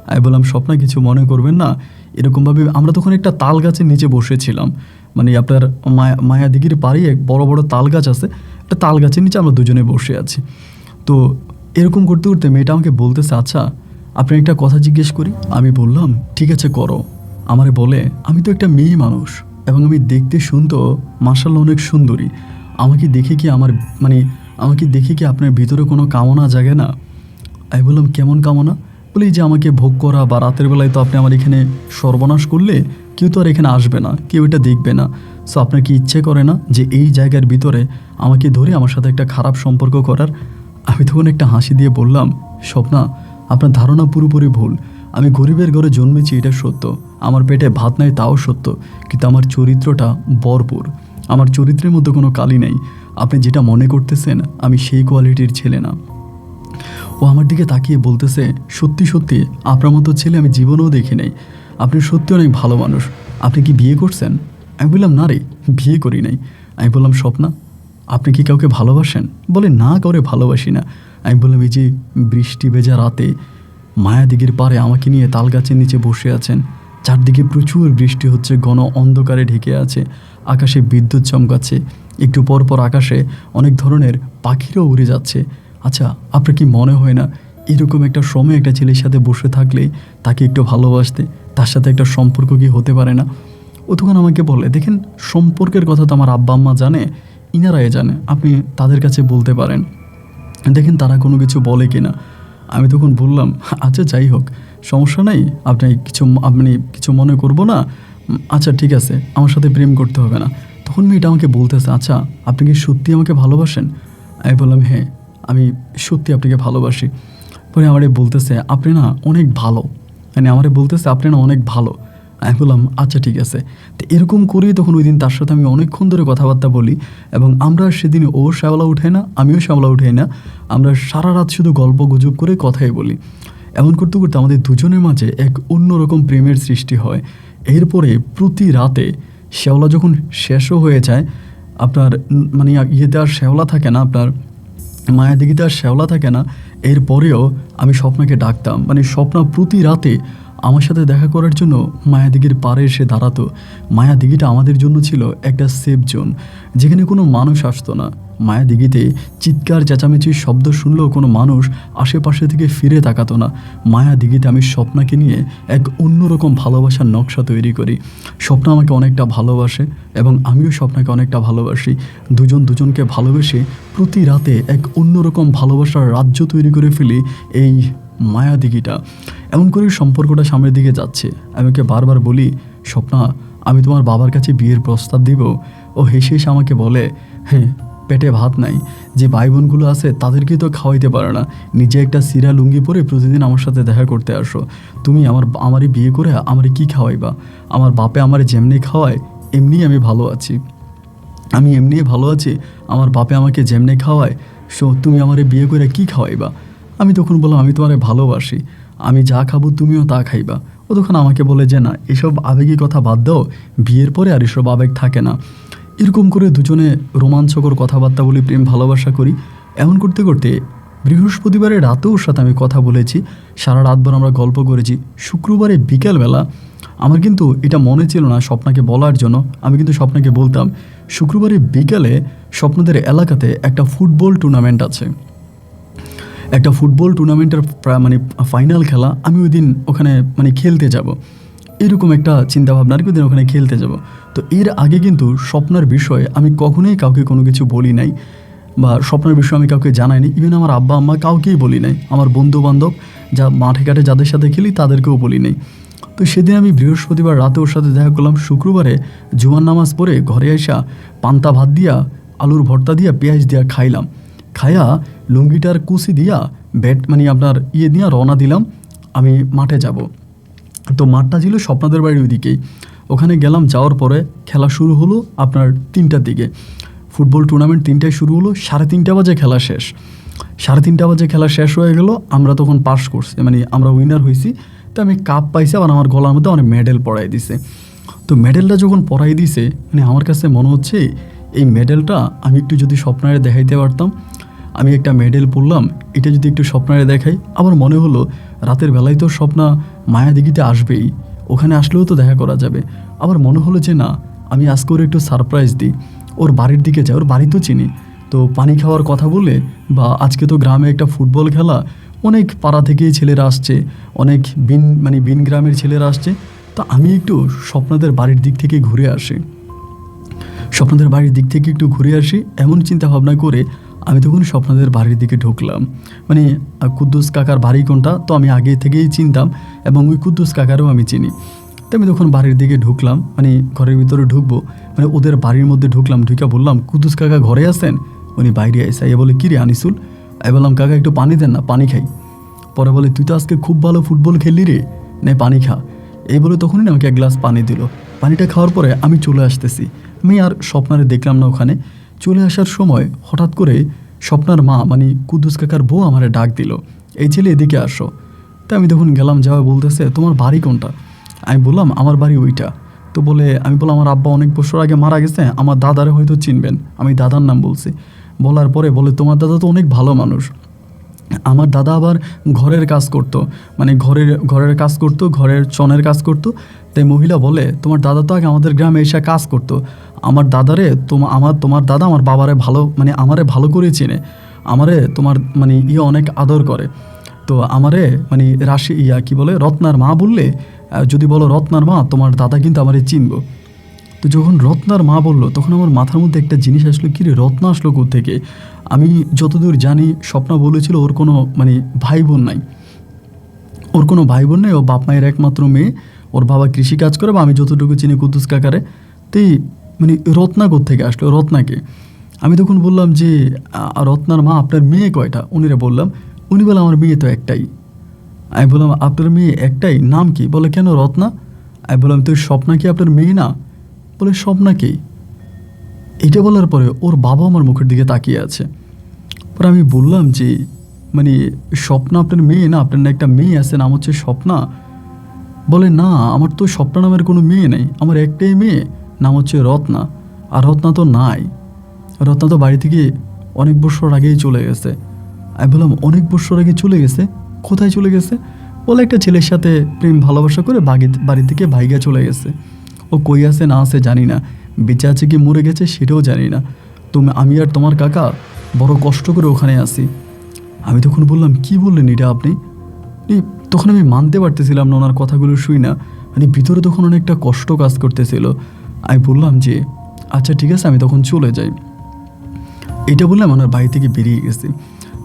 আমি বললাম, স্বপ্না, কিছু মনে করবেন না। এরকমভাবে আমরা তখন একটা তাল গাছের নিচে বসেছিলাম, মানে আপনার মায়াদিঘির পাড়ে এক বড় বড় তাল গাছ আছে, একটা তাল গাছের নিচে আমরা দুজনে বসে আছি। তো এরকম করতে করতে মেয়েটা আমাকে বলতেছে, আচ্ছা আপনি একটা কথা জিজ্ঞেস করি? আমি বললাম, ঠিক আছে করো। আমারে বলে, আমি তো একটা মেয়ে মানুষ এবং আমি দেখতে শুনতো মাশাআল্লাহ অনেক সুন্দরী। আমাকে দেখে কি আমাকে দেখে কি আপনার ভিতরে কোনো কামনা জাগে না? আমি বললাম, কেমন কামনা? বলি, যে আমাকে ভোগ করা, বা রাতের বেলায় তো আপনি আমার এখানে সর্বনাশ করলে কেউ তো আর এখানে আসবে না, কেউ এটা দেখবে না। সো আপনার কি ইচ্ছে করে না যে এই জায়গার ভিতরে আমাকে ধরে আমার সাথে একটা খারাপ সম্পর্ক করার? আমি তখন একটা হাসি দিয়ে বললাম, স্বপ্না, আপনার ধারণা পুরোপুরি ভুল। আমি গরিবের ঘরে জন্মেছি, এটা সত্য, আমার পেটে ভাত নাই তাও সত্য, কিন্তু আমার চরিত্রটা ভরপুর, আমার চরিত্রের মধ্যে কোনো কালি নেই। আপনি যেটা মনে করতেছেন আমি সেই কোয়ালিটির ছেলে না। ও আমার দিকে তাকিয়ে বলতেছে, সত্যি সত্যি আপনার মতো ছেলে আমি জীবনেও দেখি নাই, আপনি সত্যি অনেক ভালো মানুষ। আপনি কি বিয়ে করছেন? আমি বললাম, না রে, বিয়ে করি নাই। আমি বললাম, স্বপ্না, আপনি কি কাউকে ভালোবাসেন? বলে, না, কাউরে ভালোবাসি না। আমি বললাম, এই যে বৃষ্টি ভেজা রাতে মায়াদিঘির পাড়ে আমাকে নিয়ে তাল গাছের নিচে বসে আছেন, চারদিকে প্রচুর বৃষ্টি হচ্ছে, ঘন অন্ধকারে ঢেকে আছে, আকাশে বিদ্যুৎ চমকাচ্ছে, একটু পর পর আকাশে অনেক ধরনের পাখিরাও উড়ে যাচ্ছে। আচ্ছা, আপনার কি মনে হয় না এরকম একটা সময় একটা ছেলের সাথে বসে থাকলে তাকে একটু ভালোবাসতে, তার সাথে একটা সম্পর্ক কি হতে পারে না? ও তখন আমাকে বলে, দেখেন সম্পর্কের কথা তো আমার আব্বা আম্মা জানে, ইনারাই জানে, আপনি তাদের কাছে বলতে পারেন, দেখেন তারা কোনো কিছু বলে কি না। আমি তখন বললাম, আচ্ছা যাই হোক, সমস্যা নাই, আপনি কিছু মনে করবো না। আচ্ছা ঠিক আছে, আমার সাথে প্রেম করতে হবে না। তখন মেয়েটা আমাকে বলতেছে, আচ্ছা আপনি কি সত্যি আমাকে ভালোবাসেন? আমি বললাম, হ্যাঁ, আমি সত্যি আপনাকে ভালোবাসি। পরে আমারে বলতেছে, আপনি না অনেক ভালো, মানে আমারে বলতেছে, আপনি না অনেক ভালো। আমি বললাম আচ্ছা ঠিক আছে। তো এরকম করেই তখন ওই দিন তার সাথে আমি অনেকক্ষণ ধরে কথাবার্তা বলি এবং আমরা সেদিন ও শ্যাওলা উঠাই না, আমিও শ্যাওলা উঠাই না। আমরা সারা রাত শুধু গল্প গুজব করে কথাই বলি। এমন করতে করতে আমাদের দুজনের মাঝে এক অন্যরকম প্রেমের সৃষ্টি হয়। এরপরে প্রতি রাতে শ্যাওলা যখন শেষও হয়ে যায়, আপনার মানে ইয়েতে আর শ্যাওলা থাকে না, আপনার মায়াদিঘিতে আর শ্যাওলা থাকে না, এরপরেও আমি স্বপ্নাকে ডাকতাম। মানে স্বপ্না প্রতি রাতে আমার সাথে দেখা করার জন্য মায়াদিঘির পাড়ে এসে দাঁড়াতো। মায়াদিঘিটা আমাদের জন্য ছিল একটা সেফ জোন, যেখানে কোনো মানুষ আসতো না। মায়াদিঘিতে চিৎকার চেঁচামেচির শব্দ শুনলেও কোনো মানুষ আশেপাশে থেকে ফিরে তাকাতো না। মায়াদিঘিতে আমি স্বপ্নাকে নিয়ে এক অন্যরকম ভালোবাসার নকশা তৈরি করি। স্বপ্ন আমাকে অনেকটা ভালোবাসে এবং আমিও স্বপ্নাকে অনেকটা ভালোবাসি। দুজন দুজনকে ভালোবেসে প্রতি রাতে এক অন্যরকম ভালোবাসার রাজ্য তৈরি করে ফেলি এই মায়াদিঘিটা। এমন করে সম্পর্কটা সামনের দিকে যাচ্ছে। আমি ওকে বারবার বলি, স্বপ্না আমি তোমার বাবার কাছে বিয়ের প্রস্তাব দিব। ও হেসে হেসে আমাকে বলে, হ্যাঁ পেটে ভাত নাই, যে ভাই বোনগুলো আছে তাদেরকেই তো খাওয়াইতে পারে না, নিজে একটা সিরা লুঙ্গি পরে প্রতিদিন আমার সাথে দেখা করতে আসো, তুমি আমারই বিয়ে করে আমারে কি খাওয়াইবা? আমার বাপে আমার যেমনি খাওয়ায় এমনি আমি ভালো আছি, আমি এমনি ভালো আছি, আমার বাপে আমাকে যেমনি খাওয়ায়, সো তুমি আমারে বিয়ে করে কি খাওয়াইবা? আমি তখন বললাম আমি তোমারে ভালোবাসি, আমি যা খাবো তুমিও তা খাইবা। ও তখন আমাকে বলে যে না, এসব আবেগী কথা বাদ দাও, বিয়ের পরে আর এসব আবেগ থাকে না। এরকম করে দুজনে রোমাঞ্চকর কথাবার্তা বলি, প্রেম ভালোবাসা করি। এমন করতে করতে বৃহস্পতিবারের রাতেও ওর সাথে আমি কথা বলেছি, সারা রাতভর আমরা গল্প করেছি। শুক্রবারে বিকেলবেলা আমার কিন্তু এটা মনে ছিল না স্বপ্নাকে বলার জন্য, আমি কিন্তু স্বপ্নাকে বলতাম শুক্রবারে বিকেলে স্বপ্নদের এলাকাতে একটা ফুটবল টুর্নামেন্ট আছে, একটা ফুটবল টুর্নামেন্টের মানে ফাইনাল খেলা, আমি ওই দিন ওখানে মানে খেলতে যাব, এরকম একটা চিন্তাভাবনা আর কি, ওই দিন ওখানে খেলতে যাব। তো এর আগে কিন্তু স্বপ্নার বিষয়ে আমি কখনোই কাউকে কোনো কিছু বলি নাই, বা স্বপ্নের বিষয়ে আমি কাউকে জানাইনি। ইভেন আমার আব্বা আম্মা কাউকেই বলি নাই, আমার বন্ধু বান্ধব যা মাঠে ঘাটে যাদের সাথে খেলি তাদেরকেও বলি নাই। তো সেদিন আমি বৃহস্পতিবার রাতে ওর সাথে দেখা করলাম। শুক্রবারে জুমার নামাজ পড়ে ঘরে আসা পান্তা ভাত দিয়া, আলুর ভর্তা দিয়া, পেঁয়াজ দিয়া খাইলাম। খায়া লুঙ্গিটার কুচি দিয়া মানে আপনার দিয়া রওনা দিলাম আমি মাঠে যাব। তো মাঠটা ছিল স্বপ্নাদের বাড়ির ওইদিকেই। ওখানে গেলাম, যাওয়ার পরে খেলা শুরু হলো আপনার 3টার দিকে। ফুটবল টুর্নামেন্ট 3টায় শুরু হলো, 3:30 বাজে খেলা শেষ। 3:30 বাজে খেলা শেষ হয়ে গেল, আমরা তখন পাস করছি, মানে আমরা উইনার হয়েছি। তো আমি কাপ পাইছি, আবার আমার গলার মধ্যে আমার মেডেল পরাই দিছে। তো মেডেলটা যখন পরাই দিছে, মানে আমার কাছে মনে হচ্ছে এই মেডেলটা আমি একটু যদি স্বপ্নারে দেখাইতে পারতাম। আমি একটা মেডেল পরলাম, এটা যদি একটু স্বপ্নারে দেখাই। আবার মনে হলো রাতের বেলায় তো স্বপ্না মায়াদিঘিতে আসবেই, ওখানে আসলেও তো দেখা করা যাবে। আবার মনে হলো যে না, আমি আজকে ওর একটু সারপ্রাইজ দিই, ওর বাড়ির দিকে যাই, ওর বাড়ি তো চিনি। তো পানি খাওয়ার কথা বলে, বা আজকে তো গ্রামে একটা ফুটবল খেলা, অনেক পাড়া থেকেই ছেলেরা আসছে, অনেক বিন গ্রামের ছেলেরা আসছে। তো আমি একটু স্বপ্নাদের বাড়ির দিক থেকে ঘুরে আসি, স্বপ্নাদের বাড়ির দিক থেকে একটু ঘুরে আসি, এমন চিন্তা ভাবনা করে আমি তখন স্বপ্নাদের বাড়ির দিকে ঢুকলাম। মানে কুদ্দুস কাকার বাড়ি কোনটা তো আমি আগে থেকেই চিনতাম, এবং ওই কুদ্দুস কাকারও আমি চিনি। তো আমি তখন বাড়ির দিকে ঢুকলাম, মানে ঘরের ভিতরে ঢুকবো, মানে ওদের বাড়ির মধ্যে ঢুকলাম। ঢুকে বললাম, কুদ্দুস কাকা ঘরে আছেন? উনি বাইরে আইসা এ বলে, কী রে আনিসুল? আমি বললাম, কাকা একটু পানি দেন না, পানি খাই। পরে বলে, তুই তো আজকে খুব ভালো ফুটবল খেললি রে, নে পানি খা। এই বলে তখনই আমাকে এক গ্লাস পানি দিল। পানিটা খাওয়ার পরে আমি চলে আসতেছি, আমি আর স্বপ্নারে দেখলাম না ওখানে। চলে আসার সময় হঠাৎ করে স্বপ্নার মা, মানে কুদ্দুস কাকার বউ আমারে ডাক দিল, এই ছেলে এদিকে আসো। তো আমি তখন গেলাম, যাওয়া বলতেছে, তোমার বাড়ি কোনটা? আমি বললাম, আমার বাড়ি ওইটা। তো বলে, আমি বললাম, আমার আব্বা অনেক বছর আগে মারা গেছে, আমার দাদারে হয়তো চিনবেন। আমি দাদার নাম বলছি। বলার পরে বলে, তোমার দাদা তো অনেক ভালো মানুষ। আমার দাদা আবার ঘরের কাজ করতো, মানে ঘরের কাজ করতো, ঘরের চনের কাজ করতো। তাই মহিলা বলে, তোমার দাদা তো আগে আমাদের গ্রামে এসে কাজ করতো। আমার দাদারে তোমার দাদা আমার বাবারে ভালো, মানে আমারে ভালো করে চেনে, আমারে তোমার মানে অনেক আদর করে। তো আমারে মানে রাশি কি বলে, রত্নার মা বললে, যদি বলো রত্নার মা, তোমার দাদা কিন্তু আমারে চিনবো। তো যখন রত্নার মা বললো, তখন আমার মাথার মধ্যে একটা জিনিস আসলো, কি রে রত্না আসলো কোত্থেকে? আমি যতদূর জানি স্বপ্না বলেছিল ওর কোনো মানে ভাই বোন নাই, ওর কোনো ভাই বোন নেই, ও বাপ মায়ের একমাত্র মেয়ে, ওর বাবা কৃষিকাজ করে, বা আমি যতটুকু চিনি কুদ্দুস কাকারে। তাই মানে রত্না কোত্থেকে আসলো, রত্নাকে? আমি তখন বললাম যে, রত্নার মা আপনার মেয়ে কয়টা? উনিরা বললাম, উনি বলে, আমার মেয়ে তো একটাই। আমি বললাম, আপনার মেয়ে একটাই, নাম কি? বলে, কেন রত্না? আমি বললাম, তো স্বপ্না কি আপনার মেয়ে না? বলে, স্বপ্না কি? এটা বলার পরে ওর বাবা আমার মুখের দিকে তাকিয়ে আছে। পরে আমি বললাম যে মানে স্বপ্না আপনার মেয়ে না? আপনার না একটা মেয়ে আছে, নাম হচ্ছে স্বপ্না? বলে, না, আমার তো স্বপ্না নামের কোনো মেয়ে নেই, আমার একটাই মেয়ে, নাম হচ্ছে রত্না। আর রত্না তো নাই, রত্না তো বাড়ি থেকে অনেক বছর আগেই চলে গেছে। আমি বললাম, অনেক বছর আগে চলে গেছে? কোথায় চলে গেছে? বলে, একটা ছেলের সাথে প্রেম ভালোবাসা করে বাড়ি থেকে ভাইগা চলে গেছে। ও কই আছে না আছে জানি না, বেঁচে আছে কি মরে গেছে সেটাও জানি না। আমি আর তোমার কাকা বড় কষ্ট করে ওখানে আসি। আমি তখন বললাম, কি বললেন এটা আপনি? তখন আমি মানতে পারতেছিলাম না ওনার কথাগুলো শুই না, মানে ভিতরে তখন অনেকটা কষ্ট কাজ করতেছিল। আমি বললাম যে আচ্ছা ঠিক আছে, আমি তখন চলে যাই। এটা বললাম, আমার বাড়ি থেকে বেরিয়ে গেছি।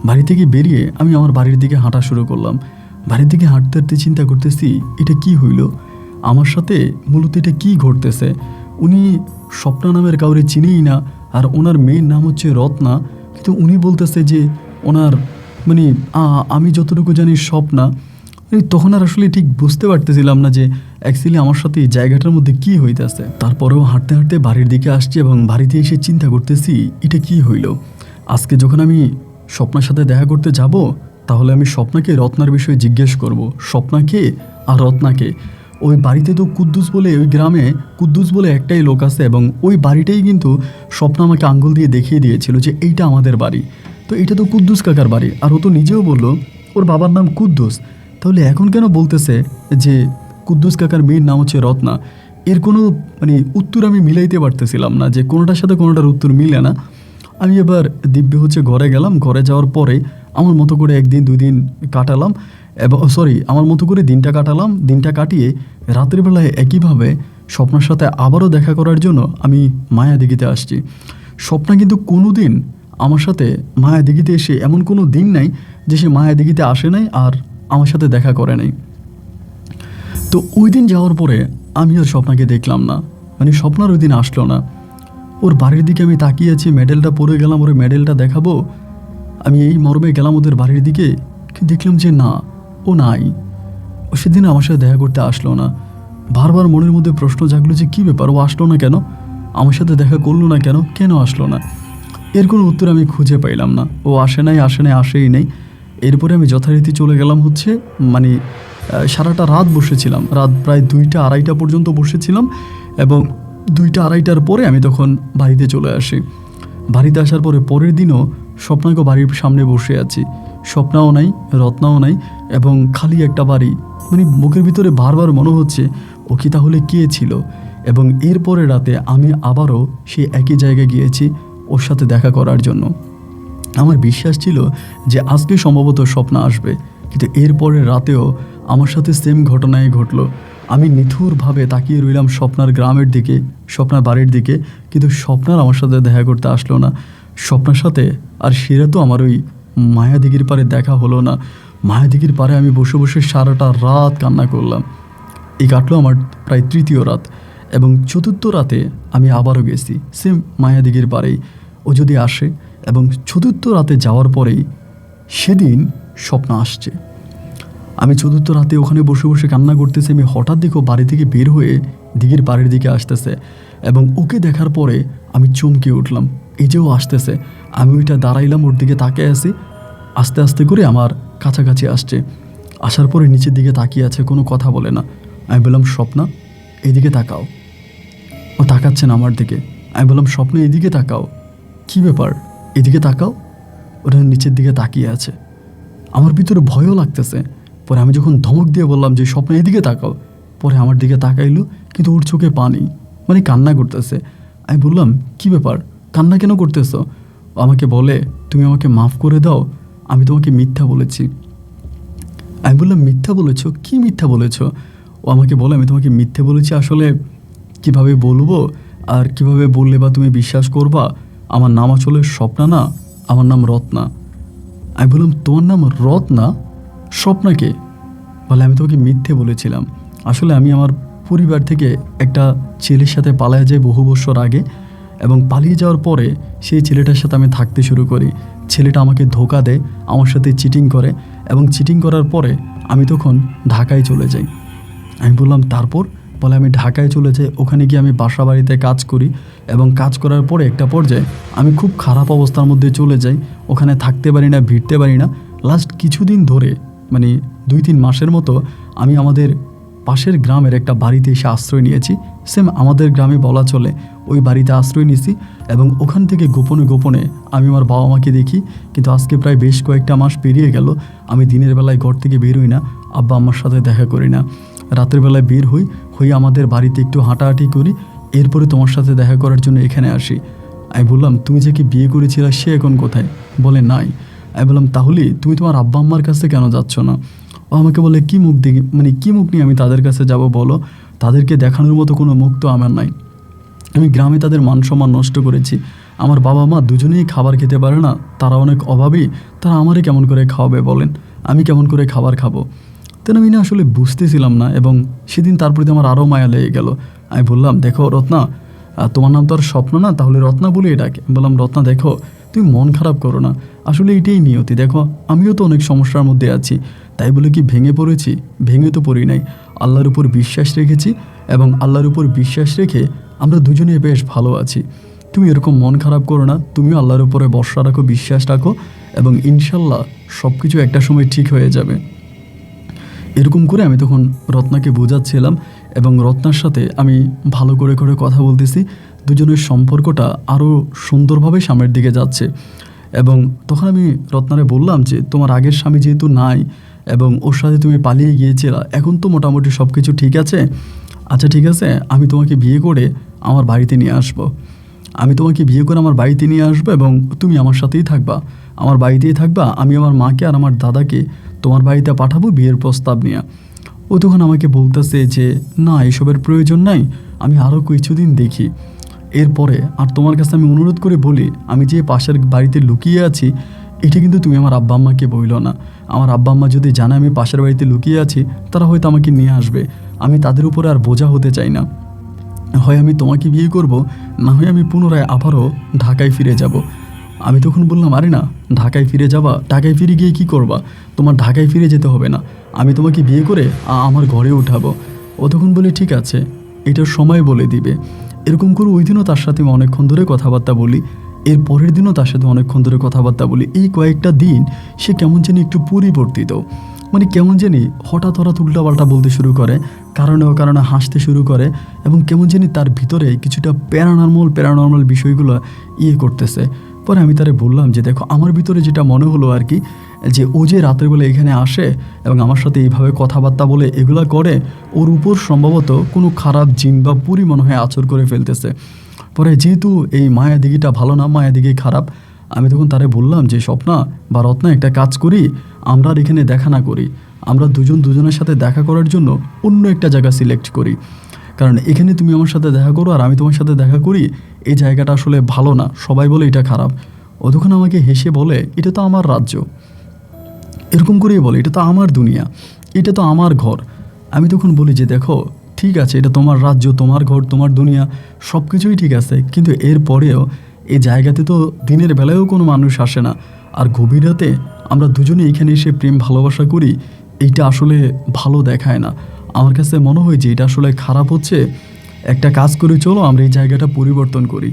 বাড়ি থেকে বেরিয়ে আমি আমার বাড়ির দিকে হাঁটা শুরু করলাম। বাড়ির দিকে হাঁটতে হাঁটতে চিন্তা করতেছি, এটা কি হইল আমার সাথে? মূলত এটা কী ঘটতেছে? উনি স্বপ্না নামের কাউরে চিনেই না, আর ওনার মেয়ের নাম হচ্ছে রত্না, কিন্তু উনি বলতেছে যে ওনার মানে আমি যতটুকু জানি স্বপ্না। তখন আর আসলে ঠিক বুঝতে পারতেছিলাম না যে অ্যাকচুয়ালি আমার সাথে এই জায়গাটার মধ্যে কী হইতেছে। তারপরেও হাঁটতে হাঁটতে বাড়ির দিকে আসছি এবং বাড়িতে এসে চিন্তা করতেছি, এটা কি হইল। আজকে যখন আমি স্বপ্নার সাথে দেখা করতে যাব, তাহলে আমি স্বপ্নাকে রত্নার বিষয়ে জিজ্ঞেস করব, স্বপ্নাকে আর রত্নাকে। ওই বাড়িতে তো কুদ্দুস বলে, ওই গ্রামে কুদ্দুস বলে একটাই লোক আছে, এবং ওই বাড়িটাই কিন্তু স্বপ্ন আমাকে আঙ্গুল দিয়ে দেখিয়ে দিয়েছিল যে এইটা আমাদের বাড়ি। তো এটা তো কুদ্দুস কাকার বাড়ি, আর ও তো নিজেও বলল ওর বাবার নাম কুদ্দুস। তাহলে এখন কেন বলতেছে যে কুদ্দুস কাকার মেয়ের নাম হচ্ছে রত্না? এর কোনো মানে উত্তর আমি মিলাইতে পারতেছিলাম না, যে কোনোটার সাথে কোনোটার উত্তর মিলে না। আমি এবার দিব্যি হচ্ছে ঘরে গেলাম। ঘরে যাওয়ার পরে আমার মতো করে একদিন দুই দিন কাটালাম, এবং আমার মতো করে দিনটা কাটালাম। দিনটা কাটিয়ে রাতের বেলায় একইভাবে স্বপ্নার সাথে আবারও দেখা করার জন্য আমি মায়াদিঘিতে আসছি। স্বপ্না কিন্তু কোনো দিন আমার সাথে মায়াদিঘিতে এসে এমন কোনো দিন নাই যে সে মায়াদিঘিতে আসে নাই আর আমার সাথে দেখা করে নাই। তো ওই দিন যাওয়ার পরে আমি আর স্বপ্নাকে দেখলাম না, মানে স্বপ্নার ওই দিন আসলো না। ওর বাড়ির দিকে আমি তাকিয়ে আছি, মেডেলটা পরে গেলাম, ওর মেডেলটা দেখাবো, আমি এই মর্মে গেলাম ওদের বাড়ির দিকে, দেখলাম যে না, ও নাই। ও সেদিন আমার সাথে দেখা করতে আসলো না। বারবার মনের মধ্যে প্রশ্ন জাগলো যে কী ব্যাপার, ও আসলো না কেন, আমার সাথে দেখা করলো না কেন, কেন আসলো না? এর কোনো উত্তর আমি খুঁজে পাইলাম না। ও আসে নাই, আসেই নেই। এরপরে আমি যথারীতি চলে গেলাম হচ্ছে মানে সারাটা রাত বসেছিলাম, রাত প্রায় 2টা 2:30 পর্যন্ত বসেছিলাম, এবং 2টা 2:30টার পরে আমি তখন বাড়িতে চলে আসি। বাড়িতে আসার পরে পরের দিনও স্বপ্নাকে বাড়ির সামনে বসে আছি, স্বপ্নাও নাই, রত্নাও নাই, এবং খালি একটা বাড়ি। মানে মুখের ভিতরে বারবার মনে হচ্ছে ও কি তাহলে কে ছিল। এবং এরপরে রাতে আমি আবারও সেই একই জায়গায় গিয়েছি ওর সাথে দেখা করার জন্য। আমার বিশ্বাস ছিল যে আজকে সম্ভবত স্বপ্না আসবে, কিন্তু এরপরে রাতেও আমার সাথে সেম ঘটনাই ঘটলো। আমি নিথুরভাবে তাকিয়ে রইলাম স্বপ্নার গ্রামের দিকে, স্বপ্নার বাড়ির দিকে, কিন্তু স্বপ্নার আমার সাথে দেখা করতে আসলো না। স্বপ্নার সাথে আর সেরা তো আমার ওই মায়াদিঘির পাড়ে দেখা হলো না। মায়াদিঘির পাড়ে আমি বসে বসে সারাটা রাত কান্না করলাম। এই কাটলো আমার প্রায় 3য় রাত, এবং 4র্থ রাতে আমি আবারও গেছি সেম মায়াদিঘির পাড়েই। ও যদি আসে, এবং 4র্থ রাতে যাওয়ার পরেই সেদিন স্বপ্ন আসছে। আমি 4র্থ রাতে ওখানে বসে বসে কান্না করতেছি। আমি হঠাৎ দেখো বাড়ি থেকে বের হয়ে দিঘির পাড়ের দিকে আসতেছে, এবং ওকে দেখার পরে আমি চমকে উঠলাম, এই যে ও আসতেছে। আমি ওইটা দাঁড়াইলাম, ওর দিকে তাকিয়ে আছি। আস্তে আস্তে করে আমার কাছাকাছি আসছে, আসার পরে নিচের দিকে তাকিয়ে আছে, কোনো কথা বলে না। আমি বললাম, স্বপ্না এইদিকে তাকাও। ও তাকাচ্ছে না আমার দিকে। আমি বললাম, স্বপ্ন এইদিকে তাকাও। কী ব্যাপার, এদিকে তাকাও। ওটা নিচের দিকে তাকিয়ে আছে। আমার ভিতরে ভয়ও লাগতেছে। পরে আমি যখন ধমক দিয়ে বললাম যে স্বপ্ন এদিকে তাকাও, পরে আমার দিকে তাকাইলো, কিন্তু ওর চোখে পানি, মানে কান্না করতেছে। আমি বললাম, কী ব্যাপার, কান্না কেন করতেছ? ও আমাকে বলে, তুমি আমাকে মাফ করে দাও, আমি তোমাকে মিথ্যা বলেছি। আমি বললাম, মিথ্যা বলেছ? কি মিথ্যা বলেছ? ও আমাকে বলে, আমি তোমাকে মিথ্যে বলেছি। আসলে কিভাবে বলবো, আর কিভাবে বললে বা তুমি বিশ্বাস করবা? আমার নাম আসলে স্বপ্না না, আমার নাম রত্না। আমি বললাম, তোমার নাম রত্না? স্বপ্নাকে? বলে, আমি তোমাকে মিথ্যে বলেছিলাম। আসলে আমি আমার পরিবার থেকে একটা ছেলের সাথে পালিয়ে যাই বহু বছর আগে, এবং পালিয়ে যাওয়ার পরে সেই ছেলেটার সাথে আমি থাকতে শুরু করি। ছেলেটা আমাকে ধোঁকা দেয়, আমার সাথে চিটিং করে, এবং চিটিং করার পরে আমি তখন ঢাকায় চলে যাই। আমি বললাম, তারপর? বলে আমি ঢাকায় চলে যাই, ওখানে গিয়ে আমি বাসা বাড়িতে কাজ করি এবং কাজ করার পরে একটা পর্যায়ে আমি খুব খারাপ অবস্থার মধ্যে চলে যাই, ওখানে থাকতে পারি না, ভিড়তে পারি না। লাস্ট কিছুদিন ধরে মানে 2-3 মাসের মতো আমি আমাদের পাশের গ্রামের একটা বাড়িতে এসে আশ্রয় নিয়েছি। সেম আমাদের গ্রামে বলা চলে, ওই বাড়িতে আশ্রয় নিয়েছি এবং ওখান থেকে গোপনে গোপনে আমি আমার বাবা মাকে দেখি। কিন্তু আজকে প্রায় বেশ কয়েকটা মাস পেরিয়ে গেল, আমি দিনের বেলায় ঘর থেকে বের হই না, আব্বা আম্মার সাথে দেখা করি না। রাতের বেলায় বের হই আমাদের বাড়িতে একটু হাঁটাহাঁটি করি, এরপরে তোমার সাথে দেখা করার জন্য এখানে আসি। আমি বললাম তুমি যে কি বিয়ে করেছিলে সে এখন কোথায়? বলে নাই। আমি বললাম তাহলে তুমি তোমার আব্বা আম্মার কাছে কেন যাচ্ছ না? ও আমাকে বলে কি মুখ দেখি, মানে কী মুখ নিয়ে আমি তাদের কাছে যাব বলো? তাদেরকে দেখানোর মতো কোনো মুখ তো আমার নাই। আমি গ্রামে তাদের মান সম্মান নষ্ট করেছি, আমার বাবা মা দুজনেই খাবার খেতে পারে না, তারা অনেক অভাবী, তারা আমারে কেমন করে খাওয়াবে বলেন? আমি কেমন করে খাবার খাবো? তেন আমি না আসলে বুঝতেছিলাম না এবং সেদিন তার প্রতি আমার আরও মায়া লেগে গেল। আমি বললাম দেখো রত্না, তোমার নাম তো আর স্বপ্ন না, তাহলে রত্না বলে ডাকে। বললাম রত্না দেখো, তুমি মন খারাপ করো না, আসলে এটাই নিয়তি। দেখো আমিও তো অনেক সমস্যার মধ্যে আছি, তাই বলে কি ভেঙে পড়েছি? ভেঙে তো পড়ি নাই, আল্লাহর উপর বিশ্বাস রেখেছি এবং আল্লাহর উপর বিশ্বাস রেখে আমরা দুজনে বেশ ভালো আছি। তুমি এরকম মন খারাপ করো না, তুমিও আল্লাহর উপরে ভরসা রাখো, বিশ্বাস রাখো এবং ইনশাল্লাহ সব কিছু একটা সময় ঠিক হয়ে যাবে। এরকম করে আমি তখন রত্নাকে বোঝাচ্ছিলাম এবং রত্নার সাথে আমি ভালো করে করে কথা বলতেছি, দুজনের সম্পর্কটা আরও সুন্দরভাবে সামনের দিকে যাচ্ছে। এবং তখন আমি রত্নারে বললাম যে তোমার আগের স্বামী যেহেতু নাই এবং ওর সাথে তুমি পালিয়ে গিয়েছিলা, এখন তো মোটামুটি সব কিছু ঠিক আছে। আচ্ছা ঠিক আছে, আমি তোমাকে বিয়ে করে আমার বাড়িতে নিয়ে আসবো, আমি তোমাকে বিয়ে করে আমার বাড়িতে নিয়ে আসবো এবং তুমি আমার সাথেই থাকবা, আমার বাড়িতেই থাকবা। আমি আমার মাকে আর আমার দাদাকে তোমার বাড়িতে পাঠাবো বিয়ের প্রস্তাব নিয়ে। ও তখন আমাকে বলতেছে যে না, এসবের প্রয়োজন নাই, আমি আরও কিছুদিন দেখি। এরপরে আর তোমার কাছে আমি অনুরোধ করে বলি, আমি যে পাশের বাড়িতে লুকিয়ে আছি এটা কিন্তু তুমি আমার আব্বা আম্মাকে বইল না। আমার আব্বা আম্মা যদি জানে আমি পাশের বাড়িতে লুকিয়ে আছি, তারা হয়তো আমাকে নিয়ে আসবে। আমি তাদের উপরে আর বোঝা হতে চাই না। হয় আমি তোমাকে বিয়ে করব, না হয় আমি পুনরায় আবারও ঢাকায় ফিরে যাব। আমি তখন বললাম আরে না, ঢাকায় ফিরে যাবা? ঢাকায় ফিরে গিয়ে কি করবা? তোমার ঢাকায় ফিরে যেতে হবে না, আমি তোমাকে বিয়ে করে আমার ঘরে উঠাবো। ও তখন বলে ঠিক আছে, এটার সময় বলে দিবে। এরকম করে ওই দিনও তার সাথে আমি অনেকক্ষণ ধরে কথাবার্তা বলি, এর পরের দিনও তার সাথে অনেকক্ষণ ধরে কথাবার্তা বলি। এই কয়েকটা দিন সে কেমন জানি একটু পরিবর্তিত, মানে কেমন জানি হঠাৎ হঠাৎ উল্টাপাল্টা বলতে শুরু করে, কারণে অকারণে হাসতে শুরু করে এবং কেমন জানি তার ভিতরে কিছুটা প্যারানর্মাল বিষয়গুলো করতেছে। পরে আমি তারে বললাম যে দেখো, আমার ভিতরে যেটা মনে হলো আর কি, যে ও যে রাতের বেলা এখানে আসে এবং আমার সাথে এইভাবে কথাবার্তা বলে এগুলা করে, ওর উপর সম্ভবত কোনো খারাপ জিন বা পুরি মনে হয় আচর করে ফেলতেছে। পরে যেহেতু এই মায়াদিঘিটা ভালো না, মায়াদিঘি খারাপ, আমি তখন তারে বললাম যে স্বপ্না বা রত্না, একটা কাজ করি, আমরা আর এখানে দেখা না করি, আমরা দুজনের সাথে দেখা করার জন্য অন্য একটা জায়গা সিলেক্ট করি। কারণ এখানে তুমি আমার সাথে দেখা করো আর আমি তোমার সাথে দেখা করি, এই জায়গাটা আসলে ভালো না, সবাই বলে এটা খারাপ। ও তখন আমাকে হেসে বলে এটা তো আমার রাজ্য, এরকম করেই বলে এটা তো আমার দুনিয়া, এটা তো আমার ঘর। আমি তখন বলি যে দেখো ঠিক আছে, এটা তোমার রাজ্য, তোমার ঘর, তোমার দুনিয়া, সব কিছুই ঠিক আছে, কিন্তু এরপরেও এই জায়গাতে তো দিনের বেলায়ও কোনো মানুষ আসে না, আর গভীর রাতে আমরা দুজনে এখানে এসে প্রেম ভালোবাসা করি, এইটা আসলে ভালো দেখায় না। আমার কাছে মনে হয় যে এটা আসলে খারাপ হচ্ছে। একটা কাজ করে চলো আমরা এই জায়গাটা পরিবর্তন করি।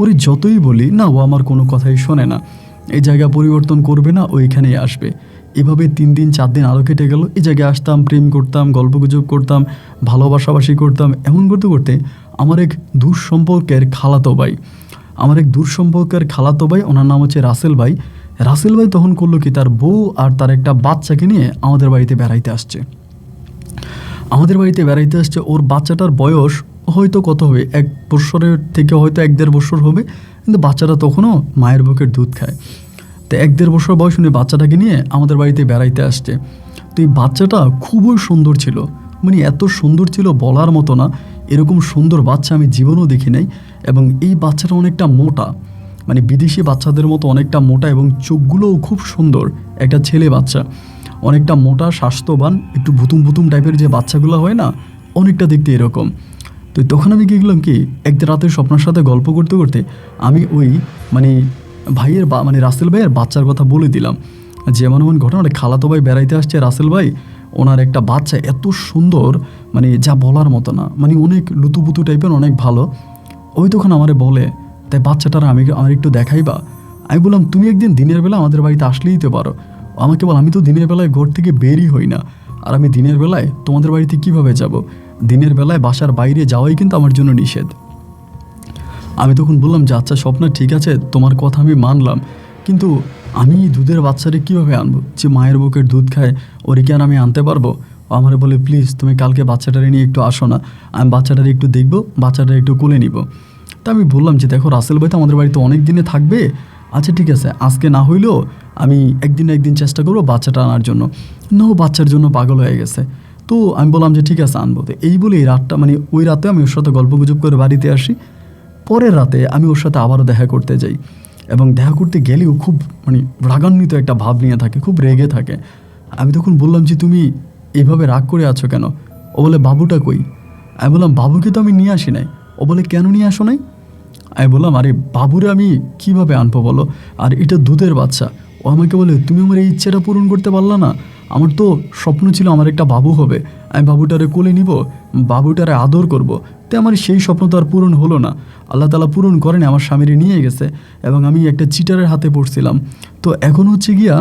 ওরে যতই বলি না, ও আমার কোনো কথাই শোনে না, এই জায়গা পরিবর্তন করবে না, ও এখানেই আসবে। এভাবে 3 দিন 4 দিন আরও কেটে গেল, এই জায়গায় আসতাম, প্রেম করতাম, গল্পগুজব করতাম, ভালোবাসাবাসি করতাম। এমন করতে করতে আমার এক দূর সম্পর্কের খালাতো ভাই, ওনার নাম হচ্ছে রাসেল ভাই তখন করলো কি, তার বউ আর তার একটা বাচ্চাকে নিয়ে আমাদের বাড়িতে বেড়াইতে আসছে। ওর বাচ্চাটার বয়স হয়তো কত হবে, 1 বছরের থেকে হয়তো 1-1.5 বছর হবে, কিন্তু বাচ্চাটা তখনও মায়ের বুকের দুধ খায়। তো 1-1.5 বছর বয়স উনি বাচ্চাটাকে নিয়ে আমাদের বাড়িতে বেড়াইতে আসছে। তো এই বাচ্চাটা খুবই সুন্দর ছিল, মানে এত সুন্দর ছিল বলার মতো না, এরকম সুন্দর বাচ্চা আমি জীবনেও দেখি নাই। এবং এই বাচ্চাটা অনেকটা মোটা, মানে বিদেশি বাচ্চাদের মতো অনেকটা মোটা এবং চোখগুলোও খুব সুন্দর। একটা ছেলে বাচ্চা, অনেকটা মোটা, স্বাস্থ্যবান, একটু ভুতুম টাইপের যে বাচ্চাগুলো হয় না, অনেকটা দেখতে এরকম। তো তখন আমি কী করলাম কি, একদিন রাতে স্বপ্নের সাথে গল্প করতে করতে আমি ওই রাসেল ভাইয়ের বাচ্চার কথা বলে দিলাম যে এমন ঘটনা, খালাতো ভাই বেড়াইতে আসছে, রাসেল ভাই ওনার একটা বাচ্চা এত সুন্দর, মানে যা বলার মতো না, মানে অনেক লুতুপুতু টাইপের, অনেক ভালো। ওই তখন আমারে বলে, তাই বাচ্চাটার আমার একটু দেখাইবা? আমি বললাম, তুমি একদিন দিনের বেলা আমাদের বাড়িতে আসলেই তো পারো। আমাকে বল, আমি তো দিনের বেলায় ঘর থেকে বেরই হই না, আর আমি দিনের বেলায় তোমাদের বাড়িতে কিভাবে যাব? দিনের বেলায় বাসার বাইরে যাওয়াই কিন্তু আমার জন্য নিষেধ। আমি তখন বললাম যে আচ্ছা স্বপ্না, ঠিক আছে, তোমার কথা আমি মানলাম, কিন্তু আমি দুধের বাচ্চারে কীভাবে আনবো? যে মায়ের বুকের দুধ খায়, ওরে কি আর আমি আনতে পারবো? আমার বলে, প্লিজ তুমি কালকে বাচ্চাটারে নিয়ে একটু আসো না, আমি বাচ্চাটারে একটু দেখবো, বাচ্চাটারে একটু কোলে নিব। তা আমি বললাম যে দেখো, রাসেল ভাই তো আমাদের বাড়িতে অনেক দিনে থাকবে, আচ্ছা ঠিক আছে, আজকে না হইলেও আমি একদিন চেষ্টা করবো বাচ্চাটা আনার জন্য। ও বাচ্চার জন্য পাগল হয়ে গেছে। তো আমি বললাম যে ঠিক আছে, আনবো। তো এই বলে এই রাতটা, মানে ওই রাতে আমি ওর সাথে গল্প গুজব করে বাড়িতে আসি। পরের রাতে আমি ওর সাথে আবারও দেখা করতে যাই, এবং দেখা করতে গেলেও খুব মানে রাগান্বিত একটা ভাব নিয়ে থাকে, খুব রেগে থাকে। আমি তখন বললাম যে তুমি এইভাবে রাগ করে আছো কেন? ও বলে, বাবুটা কই? আমি বললাম, বাবুকে তো আমি নিয়ে আসি নাই। ও বলে, কেন নিয়ে আসো নাই? আমি বললাম, আরে বাবুরে আমি কিভাবে আনবো বলো, আর এটা দুধের বাচ্চা। ও আমাকে বলে, তুমি আমার এই ইচ্ছেটা পূরণ করতে পারলা না? আমার তো স্বপ্ন ছিল আমার একটা বাবু হবে, আমি বাবুটারে কোলে নিব, বাবুটারে আদর করব। তো আমার সেই স্বপ্ন তো আর পূরণ হলো না, আল্লাহ তাআলা পূরণ করেনি, আমার স্বামীরে নিয়ে গেছে, এবং আমি একটা চিটারের হাতে পড়ছিলাম। তো এখন হচ্ছে গিয়া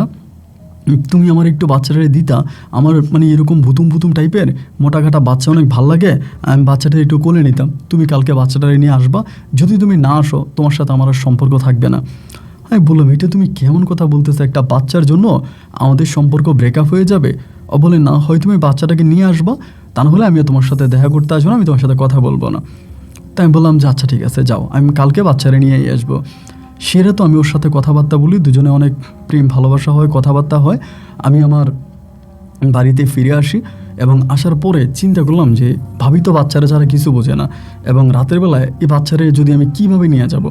তুমি আমার একটু বাচ্চাটারে দিতা, আমার মানে এরকম ভুতুম টাইপের মোটা কাটা বাচ্চা অনেক ভাল লাগে, আমি বাচ্চাটা একটু কোলে নিতাম, তুমি কালকে বাচ্চাটারে নিয়ে আসবা, যদি তুমি না আসো তোমার সাথে আমার আর সম্পর্ক থাকবে না। আমি বললাম, এটা তুমি কেমন কথা বলতেছো, একটা বাচ্চার জন্য আমাদের সম্পর্ক ব্রেকআপ হয়ে যাবে? ও বলে, না হয় তুমি বাচ্চাটাকে নিয়ে আসবা, তা নাহলে আমিও তোমার সাথে দেখা করতে আসবো না, আমি তোমার সাথে কথা বলবো না। তাই আমি বললাম যে আচ্ছা ঠিক আছে, যাও, আমি কালকে বাচ্চারা নিয়েই আসবো। সেরা তো আমি ওর সাথে কথাবার্তা বলি, দুজনে অনেক প্রেম ভালোবাসা হয়, কথাবার্তা হয়। আমি আমার বাড়িতে ফিরে আসি, এবং আসার পরে চিন্তা করলাম যে ভাবি তো বাচ্চারা ছাড়া কিছু বোঝে না, এবং রাতের বেলায় এই বাচ্চারে যদি আমি কিভাবে নিয়ে যাব?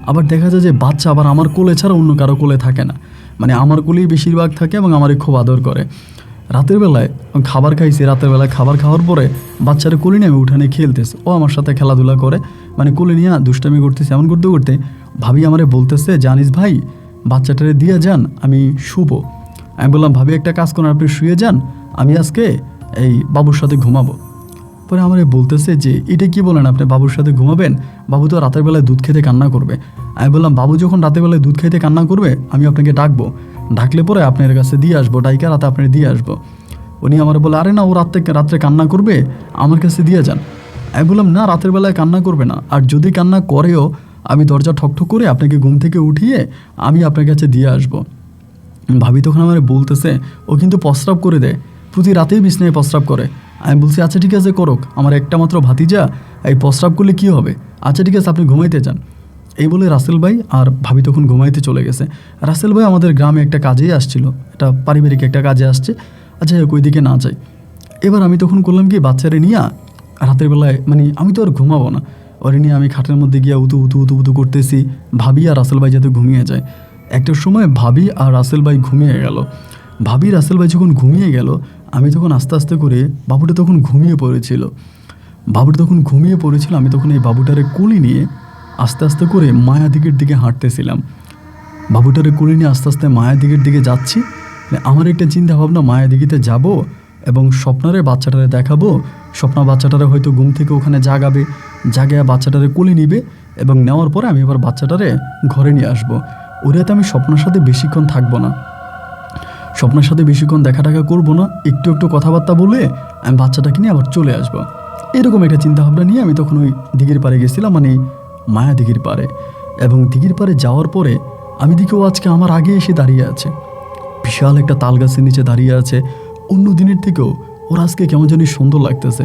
আবার দেখা যায় যে বাচ্চা আবার আমার কোলে ছাড়া অন্য কারো কোলে থাকে না, মানে আমার কোলেই বেশিরভাগ থাকে, এবং আমারই খুব আদর করে। রাতের বেলায় খাবার খাইছি, রাতের বেলায় খাবার খাওয়ার পরে বাচ্চারা কোলে নিয়ে আমি উঠানে খেলতেছে, ও আমার সাথে খেলাধুলা করে, মানে কোলে নিয়ে দুষ্টামি করতেছে। এমন করতে করতে ভাবি আমারে বলতেছে, জানিস ভাই, বাচ্চাটারে দিয়ে যান, আমি শুবো। আমি বললাম, ভাবি একটা কাজ করেন, আপনি শুয়ে যান, আমি আজকে এই বাবুর সাথে ঘুমাবো। পরে আমারে বলতেছে যে এটা কি বলেন, আপনি বাবুর সাথে ঘুমাবেন? বাবু তো রাতের বেলায় দুধ খেতে কান্না করবে। আমি বললাম, বাবু যখন রাতের বেলায় দুধ খেতে কান্না করবে, আমি আপনাকে ডাকবো, ডাকলে পরে আপনার কাছে দিয়ে আসবো, ডাইকা রাতে আপনার দিয়ে আসবো। উনি আমার বলে, আরে না, ও রাত্রে কান্না করবে, আমার কাছে দিয়ে যান। আমি বললাম, না, রাতের বেলায় কান্না করবে না, আর যদি কান্না করেও আমি দরজা ঠকঠক করে আপনাকে ঘুম থেকে উঠিয়ে আমি আপনার কাছে দিয়ে আসবো। ভাবি তখন আমার বলতেছে, ও কিন্তু প্রস্রাব করে দেয়, প্রতি রাতেই বিছনায় প্রস্রাব করে। আমি বলছি, আচ্ছা ঠিক আছে করুক, আমার একটা মাত্র ভাতিজা, এই প্রস্রাব করলে কী হবে? আচ্ছা ঠিক আছে, আপনি ঘুমাইতে যান। এই বলে রাসেল ভাই আর ভাবি তখন ঘুমাইতে চলে গেছে। রাসেল ভাই আমাদের গ্রামে একটা কাজেই আসছিল, এটা পারিবারিক একটা কাজে আসছে। আচ্ছা ওই দিকে না যাই। এবার আমি তখন করলাম কি, বাচ্চারে নিয়ে রাতের বেলায়, মানে আমি তো আর ঘুমাবো না, ওরে নিয়ে আমি খাটের মধ্যে গিয়ে উতু করতেছি, ভাবি আর রাসেল ভাই যাতে ঘুমিয়ে যায়। একটা সময় ভাবি আর রাসেল ভাই ঘুমিয়ে গেল। ভাবি রাসেল ভাই যখন ঘুমিয়ে গেল, আমি তখন আস্তে আস্তে করে, বাবুটা তখন ঘুমিয়ে পড়েছিল, আমি তখন এই বাবুটারে কোলে নিয়ে আস্তে আস্তে করে মায়াদিঘির দিকে হাঁটতেছিলাম। বাবুটারে কোলে নিয়ে আস্তে আস্তে মায়াদিঘির দিকে যাচ্ছি। আমার একটা চিন্তা ভাবনা, মায়াদিঘিতে যাব এবং স্বপ্নারে বাচ্চাটারে দেখাবো, স্বপ্না বাচ্চাটারে হয়তো ঘুম থেকে ওখানে জাগায় বাচ্চাটারে কোলে নিবে, এবং নেওয়ার পরে আমি আবার বাচ্চাটারে ঘরে নিয়ে আসবো। ওই রাতে আমি স্বপ্নার সাথে বেশিক্ষণ থাকবো না, স্বপ্নের সাথে বেশিক্ষণ দেখা টাকা করবো না, একটু কথাবার্তা বলে আমি বাচ্চাটাকে নিয়ে আবার চলে আসবো। এরকম একটা চিন্তাভাবনা নিয়ে আমি তখন ওই দিঘির পাড়ে গেছিলাম, মানে মায়া দিঘির পাড়ে। এবং দিঘির পাড়ে যাওয়ার পরে আমি দেখি ও আজকে আমার আগে এসে দাঁড়িয়ে আছে, বিশাল একটা তাল গাছের নিচে দাঁড়িয়ে আছে। অন্য দিনের থেকেও ওর আজকে কেমন জানি সুন্দর লাগতেছে।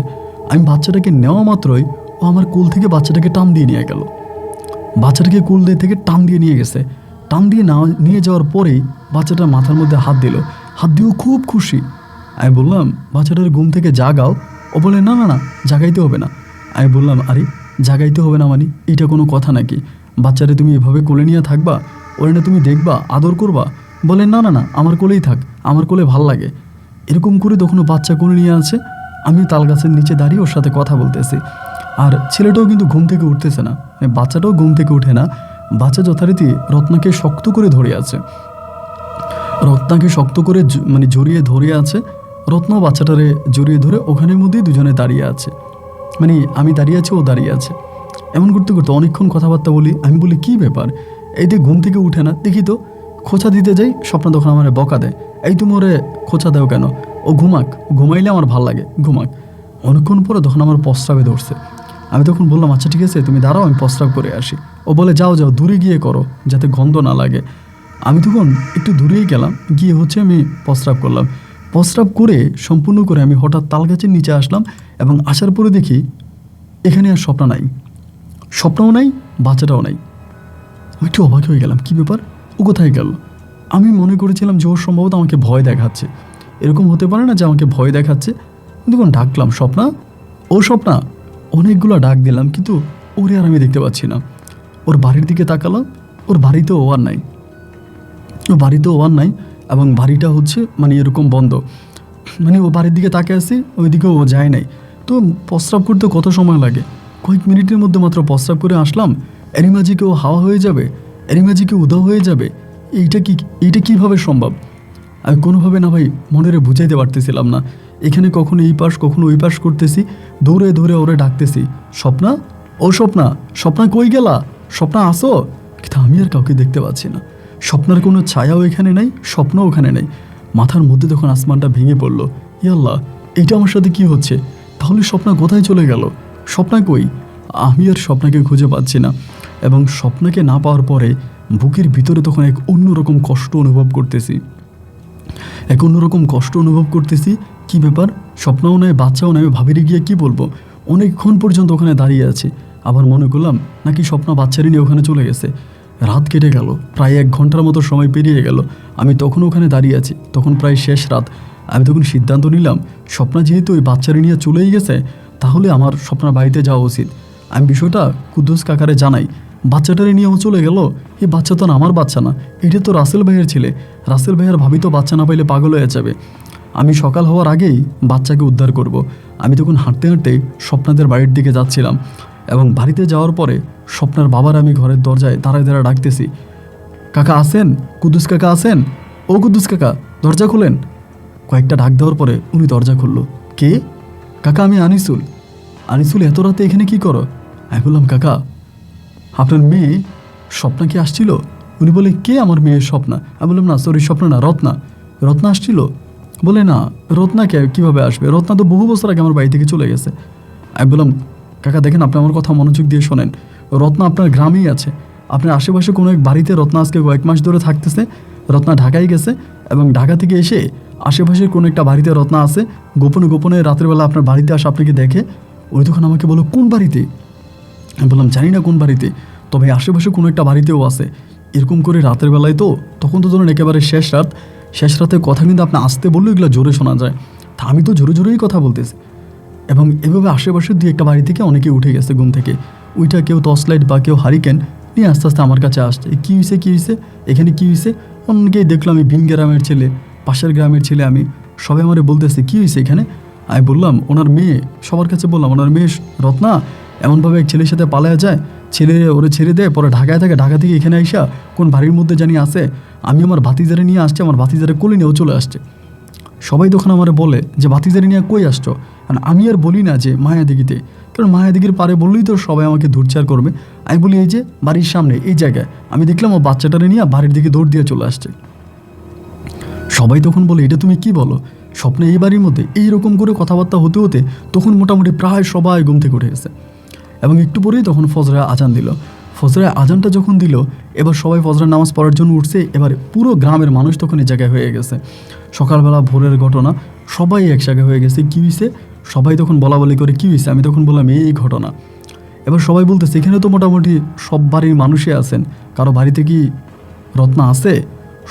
আমি বাচ্চাটাকে নেওয়া মাত্রই ও আমার কোল থেকে বাচ্চাটাকে টান দিয়ে নিয়ে গেল, বাচ্চাটাকে কোল দিয়ে থেকে টান দিয়ে নিয়ে গেছে। টান দিয়ে নিয়ে যাওয়ার পরেই বাচ্চাটার মাথার মধ্যে হাত দিয়েও খুব খুশি। আমি বললাম, বাচ্চাটার ঘুম থেকে জাগাও। ও বলে, না, জাগাইতে হবে না। আমি বললাম, আরে জাগাইতে হবে না মানে এটা কোনো কথা নাকি? বাচ্চারে তুমি এভাবে কোলে নিয়ে থাকবা, ওরে না তুমি দেখবা, আদর করবা? বলে, না, আমার কোলেই থাক, আমার কোলে ভাল লাগে। এরকম করে তখনও বাচ্চা কোলে নিয়ে আছে, আমি তাল গাছের নিচে দাঁড়িয়ে ওর সাথে কথা বলতেছি। আর ছেলেটাও কিন্তু ঘুম থেকে উঠতেছে না, বাচ্চাটাও ঘুম থেকে উঠে না। বাচ্চা যথারীতি রত্নাকে শক্ত করে ধরে আছে, রত্নাকে শক্ত করে মানে জড়িয়ে ধরে আছে। রত্ন বাচ্চাটারে জড়িয়ে ধরে ওখানের মধ্যেই দুজনে দাঁড়িয়ে আছে, মানে আমি দাঁড়িয়ে আছি, ও দাঁড়িয়ে আছে। এমন করতে করতে অনেকক্ষণ কথাবার্তা বলি। আমি বলি কী ব্যাপার, এই দিয়ে ঘুম থেকে উঠে না, দেখি তো। খোঁচা দিতে যাই, স্বপ্ন তখন আমার বকা দেয়, এই তুমি ওরে খোঁচা দাও কেন, ও ঘুমাক, ঘুমাইলে আমার ভাল লাগে, ঘুমাক। অনেকক্ষণ পরে তখন আমার প্রস্রাবে ধরছে। আমি তখন বললাম আচ্ছা ঠিক আছে, তুমি দাঁড়াও, আমি প্রস্রাব করে আসি। ও বলে যাও যাও, দূরে গিয়ে করো, যাতে গন্ধ না লাগে। আমি তখন একটু দূরেই গেলাম, গিয়ে আমি প্রস্রাব করলাম। প্রস্রাব করে সম্পূর্ণ করে আমি হঠাৎ তাল গাছের নিচে আসলাম, এবং আসার পরে দেখি এখানে আর স্বপ্ন নাই, স্বপ্নও নাই, বাচ্চাটাও নাই। আমি একটু অবাক হয়ে গেলাম, কী ব্যাপার, ও কোথায় গেল? আমি মনে করেছিলাম যে ওর সম্ভবত আমাকে ভয় দেখাচ্ছে। এরকম হতে পারে না যে আমাকে ভয় দেখাচ্ছে। তখন ডাকলাম, স্বপ্না, ও স্বপ্না, অনেকগুলো ডাক দিলাম, কিন্তু ওরে আর আমি দেখতে পাচ্ছি না। ওর বাড়ির দিকে তাকালাম, ওর বাড়িতেও ও আর নাই, ও বাড়িতেও ও আর নাই, এবং বাড়িটা মানে এরকম বন্ধ। মানে ও বাড়ির দিকে তাকে আসি, ওইদিকে ও যায় নাই। তো প্রস্রাব করতে কত সময় লাগে, কয়েক মিনিটের মধ্যে মাত্র প্রস্রাব করে আসলাম। এরই মাঝে কেউ হাওয়া হয়ে যাবে, এরই মাঝে কেউ উধাও হয়ে যাবে, এইটা কীভাবে সম্ভব? আমি কোনোভাবে না ভাই মনেরে বুঝাইতে পারতেছিলাম না। এখানে কখনো এই পাশ কখনো ওই পাশ করতেছি, দৌড়ে দৌড়ে ওরে ডাকতেছি, স্বপ্না, ও স্বপ্না, স্বপ্না কই গেলা, স্বপ্না আসো। কিন্তু আমি আর কাউকে দেখতে পাচ্ছি না। স্বপ্নার কোনো ছায়াও এখানে নেই, স্বপ্নও ওখানে নেই। মাথার মধ্যে তখন আসমানটা ভেঙে পড়লো, ইয়াল্লাহ, এটা আমার সাথে কি হচ্ছে? তাহলে স্বপ্না কোথায় চলে গেল, স্বপ্না কই? আমি আর স্বপ্নাকে খুঁজে পাচ্ছি না। এবং স্বপ্নাকে না পাওয়ার পরে বুকের ভিতরে তখন এক অন্যরকম কষ্ট অনুভব করতেছি, এক অন্যরকম কষ্ট অনুভব করতেছি। কি ব্যাপার, স্বপ্নও নয়, বাচ্চাও নয়, ভাবিরে গিয়ে কি বলবো? অনেকক্ষণ পর্যন্ত ওখানে দাঁড়িয়ে আছি। আবার মনে করলাম নাকি স্বপ্ন বাচ্চারই নিয়ে ওখানে চলে গেছে। রাত কেটে গেল, প্রায় 1 ঘন্টার মতো সময় পেরিয়ে গেল। আমি তখন ওখানে দাঁড়িয়ে আছি, তখন প্রায় শেষ রাত। আমি তখন সিদ্ধান্ত নিলাম, স্বপ্না যেহেতু ওই বাচ্চারই নিয়ে চলেই গেছে, তাহলে আমার স্বপ্নার বাড়িতে যাওয়া উচিত। আমি বিষয়টা কুদ্দুস কাকারে জানাই, বাচ্চাটারে নিয়েও চলে গেল, এই বাচ্চা তো আমার বাচ্চা না, এটা তো রাসেল ভাইয়ের ছেলে, রাসেল ভাইয়ের ভাবি তো বাচ্চা না পাইলে পাগল হয়ে যাবে। আমি সকাল হওয়ার আগেই বাচ্চাকে উদ্ধার করব। আমি তখন হাঁটতে হাঁটতে স্বপ্নাদের বাড়ির দিকে যাচ্ছিলাম, এবং বাড়িতে যাওয়ার পরে স্বপ্নার বাবার আমি ঘরের দরজায় দাঁড়ায় দাঁড়ায় ডাকতেছি, কাকা আসেন, কুদ্দুস কাকা আসেন, ও কুদ্দুস কাকা দরজা খুলেন। কয়েকটা ডাক দেওয়ার পরে উনি দরজা খুললো। কে? কাকা আমি আনিসুল। আনিসুল, এত রাতে এখানে কি করো? আমি বললাম, কাকা আপনার মেয়ে স্বপ্না কি আসছিল? উনি বলে, কে আমার মেয়ে স্বপ্না? আমি বললাম, না সরি, স্বপ্না না, রত্না। রত্না আসছিল? বলে, না, রত্না কীভাবে আসবে, রত্না তো বহু বছর আগে আমার বাড়ি থেকে চলে গেছে। আমি বললাম, কাকা দেখেন, আপনি আমার কথা মনোযোগ দিয়ে শোনেন, রত্না আপনার গ্রামেই আছে, আপনার আশেপাশে কোনো এক বাড়িতে রত্না আজকে কয়েক মাস ধরে থাকতেছে। রত্না ঢাকায় গেছে, এবং ঢাকা থেকে এসে আশেপাশের কোনো একটা বাড়িতে রত্না আছে, গোপনে গোপনে রাতের বেলা আপনার বাড়িতে আসে, আপনাকে দেখে। উনি তখন আমাকে বলো, কোন বাড়িতে? আমি বললাম, জানি না কোন বাড়িতে, তবে আশেপাশে কোনো একটা বাড়িতেও আছে। এরকম করে রাতের বেলায় তো, তখন তো ধরুন একেবারে শেষ রাত, শেষ রাতের কথা কিন্তু আপনি আসতে বললেও এগুলো জোরে শোনা যায়। তা আমি তো জোরে জোরেই কথা বলতেছি, এবং এভাবে আশেপাশে 2-1টা বাড়ি থেকে অনেকে উঠে গেছে ঘুম থেকে। ওইটা কেউ টর্চ লাইট বা কেউ হারিকেন নিয়ে আস্তে আস্তে আমার কাছে আসছে, কী হয়েছে, এখানে কী হয়েছে? অনেকেই দেখলাম আমি ভিন গ্রামের ছেলে, পাশের গ্রামের ছেলে, আমি সবাই আমারে বলতেছে কী হয়েছে এখানে? আমি বললাম, ওনার মেয়ে, সবার কাছে বললাম, ওনার মেয়ে রত্না এমনভাবে এক ছেলের সাথে পালায়া যায়, ছেলে ওরে ছেড়ে দেয়, পরে ঢাকায় থাকে, ঢাকা থেকে এখানে আইসা কোন বাড়ির মধ্যে জানি আসে, আমি আমার ভাতিজারে নিয়ে আসছি, আমার ভাতিজারে কোলে নিয়েও চলে আসছে। সবাই তখন আমার বলে যে ভাতিজারে নিয়ে কই আসছো? কারণ আমি আর বলি না যে মায়াদিঘিতে, কারণ মায়াদিঘির পারে বললেই তো সবাই আমাকে ধূরচার করবে। আমি বলি, এই যে বাড়ির সামনে এই জায়গায়। আমি দেখলাম ও বাচ্চাটারে নিয়ে বাড়ির দিকে দৌড় দিয়ে চলে আসছে। সবাই তখন বলে, এটা তুমি কি বলো? স্বপ্নে এই বাড়ির মধ্যে এইরকম করে কথাবার্তা হতে হতে তখন মোটামুটি প্রায় সবাই ঘুম থেকে উঠে গেছে, এবং একটু পরেই তখন ফজরের আজান দিল। ফজরের আজানটা যখন দিল, এবার সবাই ফজরের নামাজ পড়ার জন্য উঠছে। এবার পুরো গ্রামের মানুষ তখন এই জায়গায় হয়ে গেছে। সকালবেলা ভোরের ঘটনা, সবাই এক জায়গায় হয়ে গেছে। কী হয়েছে? সবাই তখন বলা বলি করে, কী হয়েছে? আমি তখন বললাম, এই ঘটনা। এবার সবাই বলতেছে, এখানে তো মোটামুটি সব বাড়ির মানুষই আছেন, কারো বাড়িতে কি রত্না আছে?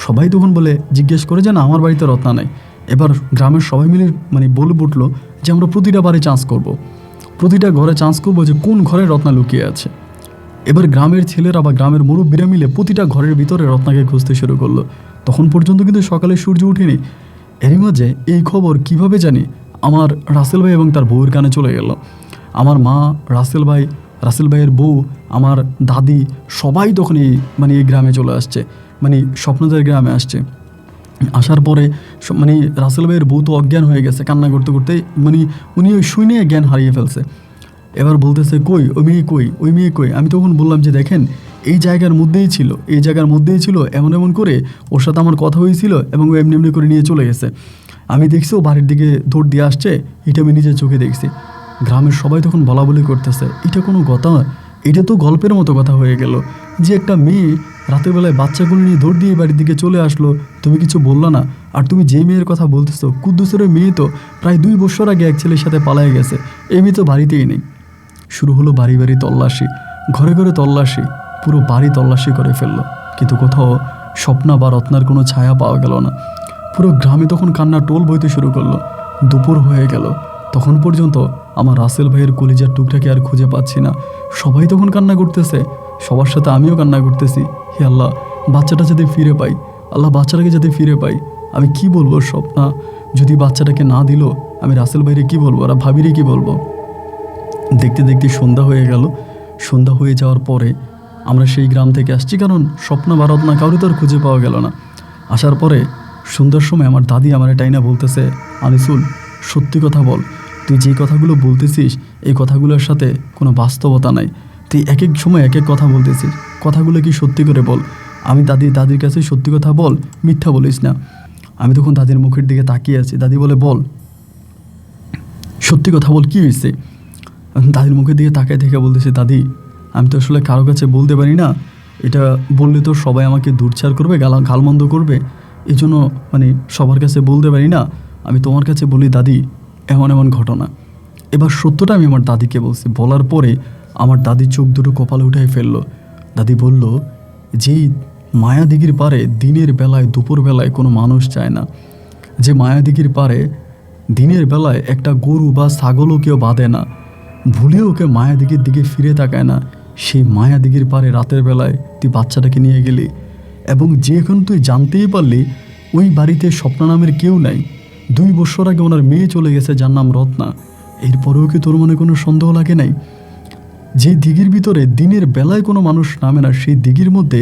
সবাই তখন বলে জিজ্ঞেস করে যে না, আমার বাড়িতে রত্না নাই। এবার গ্রামের সবাই মিলে বলে উঠলো যে আমরা প্রতিটা বাড়ি চান্স করব, প্রতিটা ঘরে চান্স করবো যে কোন ঘরে রত্না লুকিয়ে আছে। এবার গ্রামের ছেলেরা বা গ্রামের মুরব্বীরা মিলে প্রতিটা ঘরের ভিতরে রত্নাকে খুঁজতে শুরু করলো। তখন পর্যন্ত কিন্তু সকালে সূর্য উঠেনি। এরই মাঝে এই খবর কিভাবে জানি আমার রাসেল ভাই এবং তার বউয়ের কানে চলে গেল। আমার মা, রাসেল ভাই, রাসেল ভাইয়ের বউ, আমার দাদি, সবাই তখন এই গ্রামে চলে আসছে, স্বপ্নদের গ্রামে আসছে। আসার পরে মানে রাসেল ভাইয়ের বউ তো অজ্ঞান হয়ে গেছে কান্না করতে করতে, মানে উনি ওই শুনে জ্ঞান হারিয়ে ফেলছে। এবার বলতেছে কই ওই মেয়ে কই, ওই মেয়ে কই। আমি তখন বললাম যে দেখেন এই জায়গার মধ্যেই ছিল, এই জায়গার মধ্যেই ছিল, এমন এমন করে ওর সাথে আমার কথা হয়েছিল এবং ও এমনি এমনি করে নিয়ে চলে গেছে। আমি দেখছি ও বাড়ির দিকে দৌড় দিয়ে আসছে, এটা আমি নিজের চোখে দেখছি। গ্রামের সবাই তখন বলা বলি করতেছে এটা কোনো কথা, এটা তো গল্পের মতো কথা হয়ে গেল যে একটা মেয়ে রাতের বেলায় বাচ্চাগুলো নিয়ে দৌড় দিয়ে বাড়ির দিকে চলে আসলো, তুমি কিছু বললা না। আর তুমি যে মেয়ের কথা বলতেছো কুদ্দুসের মেয়ে তো প্রায় 2 বছর আগে এক ছেলের সাথে পালায়ে গেছে, এই মেয়ে তো বাড়িতেই নেই। শুরু হলো বাড়ি বাড়ি তল্লাশি, ঘরে ঘরে তল্লাশি, পুরো বাড়ি তল্লাশি করে ফেললো, কিন্তু কোথাও স্বপ্না বা রত্নার কোনো ছায়া পাওয়া গেল না। পুরো গ্রামে তখন কান্না টোল বইতে শুরু করলো। দুপুর হয়ে গেল, তখন পর্যন্ত আমার রাসেল ভাইয়ের কলিজার টুকটাকে আর খুঁজে পাচ্ছি না। সবাই তখন কান্না করতেছে, সবার সাথে আমিও কান্না করতেছি, হে আল্লাহ বাচ্চাটা যাতে ফিরে পাই, আল্লাহ বাচ্চাটাকে যাতে ফিরে পাই। আমি কি বলবো স্বপ্না, যদি বাচ্চাটাকে না দিল আমি রাসেল ভাইরে কি বলবো, আর ভাবিরে কি বলবো। দেখতে দেখতে সন্ধ্যা হয়ে গেল। সন্ধ্যা হয়ে যাওয়ার পরে আমরা সেই গ্রাম থেকে আসছি, কারণ স্বপ্ন বা রত্না কাউরে তো আর খুঁজে পাওয়া গেল না। আসার পরে সন্ধ্যার সময় আমার দাদি আমার টাইনা বলতেছে, আনিসুল সত্যি কথা বল, তুই যে কথাগুলো বলতেছিস এই কথাগুলোর সাথে কোনো বাস্তবতা নাই, তুই এক এক সময় এক এক কথা বলতেছিস, কথাগুলো কি সত্যি করে বল। আমি দাদির কাছে সত্যি কথা বল, মিথ্যা বলিস না। আমি তখন দাদির মুখের দিকে তাকিয়ে আছি, দাদি বলে বল সত্যি কথা বল, কী হয়েছে। দাদির মুখের দিকে তাকায় থেকে বলতেছে, দাদি আমি তো আসলে কারো কাছে বলতে পারি না, এটা বললে তো সবাই আমাকে দূরছাড় করবে, গালমন্দ করবে, এই জন্য মানে সবার কাছে বলতে পারি না। আমি তোমার কাছে বলি দাদি এমন এমন ঘটনা। এবার সত্যটা আমি আমার দাদিকে বলছি, বলার পরে আমার দাদির চোখ দুটো কপালে উঠাই ফেললো। দাদি বলল, যেই মায়াদিঘির পারে দিনের বেলায় দুপুর বেলায় কোনো মানুষ চায় না, যে মায়াদিঘির পারে দিনের বেলায় একটা গরু বা ছাগলও কেউ বাঁধে না, ভুলেও ওকে মায়াদিঘির দিকে ফিরে তাকায় না, সেই মায়াদিঘির পারে রাতের বেলায় তুই বাচ্চাটাকে নিয়ে গেলি, এবং যে এখন তুই জানতেই পারলি ওই বাড়িতে স্বপ্ন নামের কেউ নাই, 2 বছর আগে ওনার মেয়ে চলে গেছে যার নাম রত্না, এরপরেও কি তোর মনে কোনো সন্দেহ লাগে নাই? যে দিঘির ভিতরে দিনের বেলায় কোনো মানুষ নামে না, সেই দিঘির মধ্যে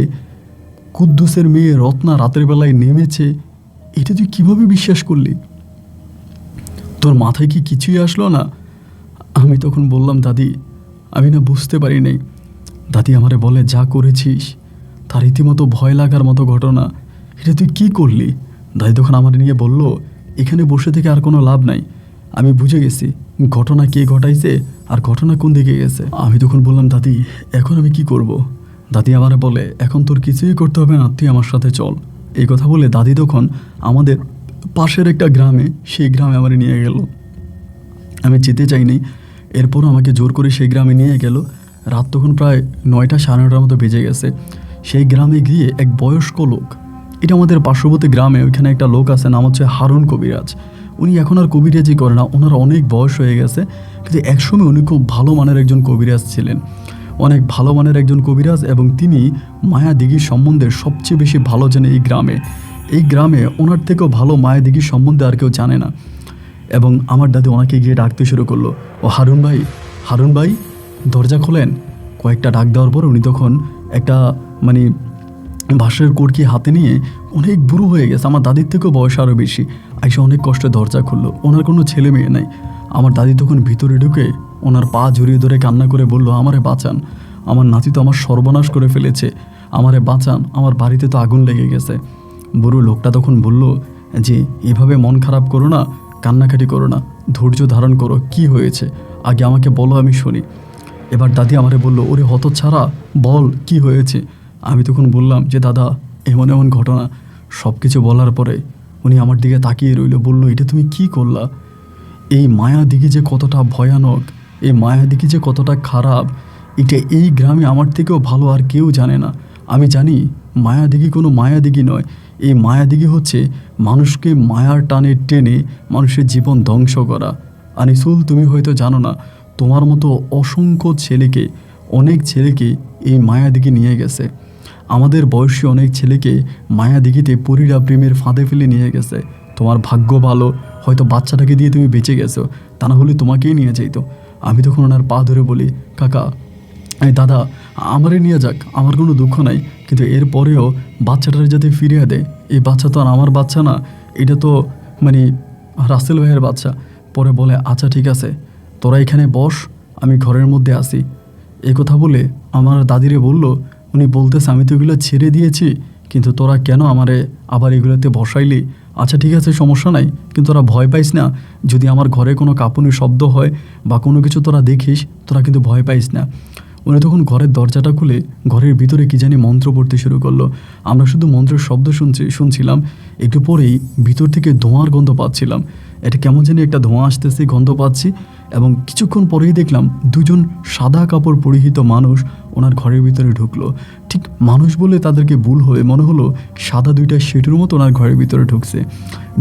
কুদ্দুসের মেয়ে রত্না রাতের বেলায় নেমেছে, এটা তুই কীভাবে বিশ্বাস করলি? তোর মাথায় কি কিছুই আসলো না? আমি তখন বললাম, দাদি আমি না বুঝতে পারি নাই। দাদি আমারে বলে, যা করেছিস তার রীতিমতো ভয় লাগার মতো ঘটনা, এটা তুই কী করলি? দাদি তখন আমার নিয়ে বলল, এখানে বসে থেকে আর কোনো লাভ নাই, আমি বুঝে গেছি ঘটনা কে ঘটাইছে আর ঘটনা কোন দিকে গেছে। আমি তখন বললাম, দাদি এখন আমি কি করব? দাদি আমারে বলে, এখন তোর কিছুই করতে হবে না, তুই আমার সাথে চল। এই কথা বলে দাদি তখন আমাদের পাশের একটা গ্রামে, সেই গ্রামে আমার নিয়ে গেল। আমি যেতে চাইনি, এরপরও আমাকে জোর করে সেই গ্রামে নিয়ে গেল। রাত তখন প্রায় 9টা সাড়ে 9টার মতো বেজে গেছে। সেই গ্রামে গিয়ে এক বয়স্ক লোক, এটা আমাদের পার্শ্ববর্তী গ্রামে, ওইখানে একটা লোক আছে, নাম হচ্ছে হারুন কবিরাজ। উনি এখন আর কবিরাজি করে না, ওনার অনেক বয়স হয়ে গেছে, কিন্তু একসময় উনি খুব ভালো মানের একজন কবিরাজ ছিলেন, অনেক ভালো মানের একজন কবিরাজ, এবং তিনি মায়াদিঘির সম্বন্ধে সবচেয়ে বেশি ভালো জানে এই গ্রামে। এই গ্রামে ওনার থেকেও ভালো মায়াদিঘির সম্বন্ধে আর কেউ জানে না। এবং আমার দাদি ওনাকে গিয়ে ডাকতে শুরু করলো, ও হারুন ভাই, হারুন ভাই দরজা খোলেন। কয়েকটা ডাক দেওয়ার পর উনি তখন একটা মানে বাঁশের কুড়কি হাতে নিয়ে, অনেক বুড়ো হয়ে গেছে, আমার দাদির থেকেও বয়স আরও বেশি, আইসা অনেক কষ্টে দরজা খুললো। ওনার কোনো ছেলে মেয়ে নাই। আমার দাদি তখন ভিতরে ঢুকে ওনার পা জড়িয়ে ধরে কান্না করে বলল, আমারে বাঁচান, আমার নাতি তো আমার সর্বনাশ করে ফেলেছে, আমারে বাঁচান, আমার বাড়িতে তো আগুন লেগে গেছে। বুড়ো লোকটা তখন বলল যে, এভাবে মন খারাপ করো না, কান্নাকাটি করো না, ধৈর্য ধারণ করো, কি হয়েছে আগে আমাকে বলো, আমি শুনি। এবার দাদি আমারে বলল, ওরে হতচ্ছাড়া বল কি হয়েছে। আমি তখন বললাম যে, দাদা এমন এমন ঘটনা। সব কিছু বলার পরে উনি আমার দিকে তাকিয়ে রইল, বলল, এটা তুমি কি করলা? এই মায়াদিঘি যে কতটা ভয়ানক, এই মায়াদিঘি যে কতটা খারাপ, এটা এই গ্রামে আমার থেকেও ভালো আর কেউ জানে না। আমি জানি মায়াদিঘি কোনো মায়াদিঘি নয়, এই মায়াদিঘি হচ্ছে মানুষকে মায়ার টানে টেনে মানুষের জীবন ধ্বংস করা। আনিসুল তুমি হয়তো জানো না, তোমার মতো অসংখ্য ছেলেকে, অনেক ছেলেকে এই মায়াদিঘি নিয়ে গেছে। আমাদের বয়সী অনেক ছেলেকে মায়াদিঘিতে পরীরা প্রেমের ফাঁদে ফেলে নিয়ে গেছে। তোমার ভাগ্য ভালো, হয়তো বাচ্চাটাকে দিয়ে তুমি বেঁচে গেছো, তা না হলে তোমাকেই নিয়ে যাইতো। আমি তখন ওনার পা ধরে বলি, কাকা এই দাদা আমারে নিয়ে যাক, আমার কোনো দুঃখ নাই, কিন্তু এরপরেও বাচ্চাটার যাতে ফিরিয়ে দেয়, এই বাচ্চা তো আর আমার বাচ্চা না, এটা তো মানে রাসেল ভাইয়ের বাচ্চা। পরে বলে আচ্ছা ঠিক আছে, তোরা এখানে বস, আমি ঘরের মধ্যে আসি। এই কথা বলে আমার দাদিরে বলল, উনি বলতেছে আমি তো এগুলো ছেড়ে দিয়েছি, কিন্তু তোরা কেন আমারে আবার এগুলোতে বসাইলি? আচ্ছা ঠিক আছে, সমস্যা নাই, কিন্তু তোরা ভয় পাইস না। যদি আমার ঘরে কোনো কাঁপুনির শব্দ হয় বা কোনো কিছু তোরা দেখিস, তোরা কিন্তু ভয় পাইস না। উনি তখন ঘরের দরজাটা খুলে ঘরের ভিতরে কী জানি মন্ত্র পড়তে শুরু করলো। আমরা শুধু মন্ত্রের শব্দ শুনছিলাম। একটু পরেই ভিতর থেকে ধোঁয়ার গন্ধ পাচ্ছিলাম। এটা কেমন জানি একটা ধোঁয়া আসতেছে, গন্ধ পাচ্ছি। এবং কিছুক্ষণ পরেই দেখলাম দুজন সাদা কাপড় পরিহিত মানুষ ওনার ঘরের ভিতরে ঢুকলো। ঠিক মানুষ বলে তাদেরকে ভুল হয়ে মনে হলো সাদা দুইটা শেটের মতো ওনার ঘরের ভিতরে ঢুকছে।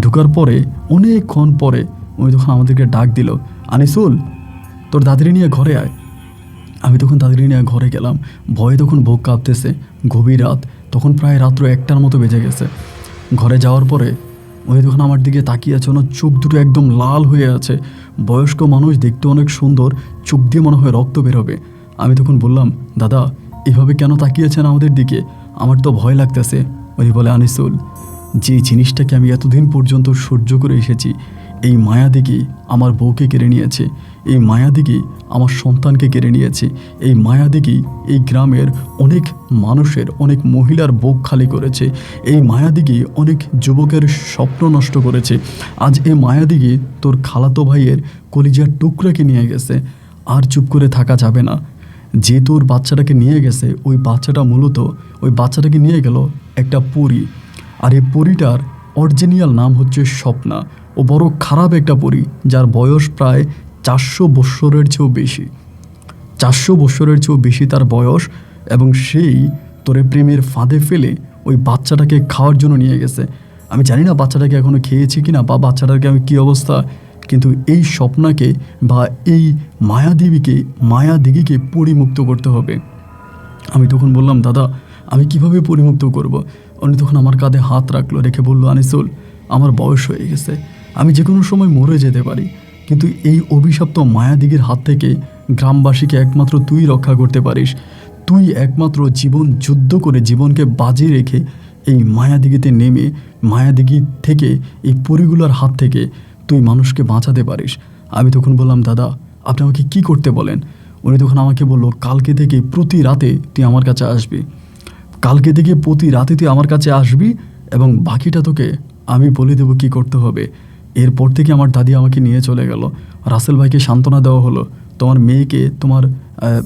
ঢুকার পরে অনেকক্ষণ পরে উনি তখন আমাদেরকে ডাক দিল, আনিসুল, তোর দাদিরে নিয়ে ঘরে আয়। আমি তখন দাদিরে নিয়ে ঘরে গেলাম। ভয়ে তখন বুক কাঁপতেছে। গভীর রাত, তখন প্রায় রাত্র 1টার মতো বেজে গেছে। ঘরে যাওয়ার পরে উনি তখন আমার দিকে তাকিয়ে আছে, ওনার চোখ দুটো একদম লাল হয়ে আছে। বয়স্ক মানুষ, দেখতে অনেক সুন্দর, চোখ দিয়ে মনে হয় রক্ত বেরোবে। আমি তখন বললাম, দাদা এভাবে কেন তাকিয়েছেন আমাদের দিকে? আমার তো ভয় লাগতেছে। উনি বলে, আনিসুল, যে জিনিসটাকে আমি এতদিন পর্যন্ত সহ্য করে এসেছি, এই মায়াদিগি আমার বউকে কেড়ে নিয়েছে, এই মায়াদিগি আমার সন্তানকে কেড়ে নিয়েছে, এই মায়াদিগি এই গ্রামের অনেক মানুষের, অনেক মহিলার বুক খালি করেছে, এই মায়াদিগি অনেক যুবকের স্বপ্ন নষ্ট করেছে। আজ এই মায়াদিগি তোর খালাতো ভাইয়ের কলিজার টুকরাকে নিয়ে গেছে। আর চুপ করে থাকা যাবে না। যে তোর বাচ্চাটাকে নিয়ে গেছে, ওই বাচ্চাটা মূলত ওই বাচ্চাটাকে নিয়ে গেল একটা পরী। আর এই পরীটার অরিজিনাল নাম হচ্ছে স্বপ্না। ও বড় খারাপ একটা পরী, যার বয়স প্রায় 400 বৎসরের চেয়েও বেশি। 400 বৎসরের চেয়েও বেশি তার বয়স। এবং সেই তোরে প্রেমের ফাঁদে ফেলে ওই বাচ্চাটাকে খাওয়ার জন্য নিয়ে গেছে। আমি জানি না বাচ্চাটাকে এখনও খেয়েছি কিনা বা বাচ্চাটাকে আমি কী অবস্থা, কিন্তু এই স্বপ্নাকে বা এই মায়াদিগিকে পরিমুক্ত করতে হবে। আমি তখন বললাম, দাদা আমি কিভাবে পরিমুক্ত করব? উনি তখন আমার কাঁধে হাত রাখলো, রেখে বলল, আনিসুল, আমার বয়স হয়ে গেছে, আমি যে কোনো সময় মরে যেতে পারি, কিন্তু এই অভিশপ্ত মায়াদিগির হাত থেকে গ্রামবাসীকে একমাত্র তুই রক্ষা করতে পারিস। তুই একমাত্র জীবন যুদ্ধ করে, জীবনকে বাজি রেখে এই মায়াদিগিতে নেমে, মায়াদিগি থেকে, এই পরিগুলোর হাত থেকে তুই মানুষকে বাঁচাতে পারিস। আমি তখন বললাম, দাদা আপনি আমাকে কী করতে বলেন? উনি তখন আমাকে বলল, কালকে থেকে প্রতি রাতে তুই আমার কাছে আসবি, কালকে থেকে প্রতি রাতে তুই আমার কাছে আসবি, এবং বাকিটা তোকে আমি বলে দেবো কী করতে হবে। এরপর থেকে আমার দাদি আমাকে নিয়ে চলে গেল। রাসেল ভাইকে সান্ত্বনা দেওয়া হলো, তোমার মেয়েকে, তোমার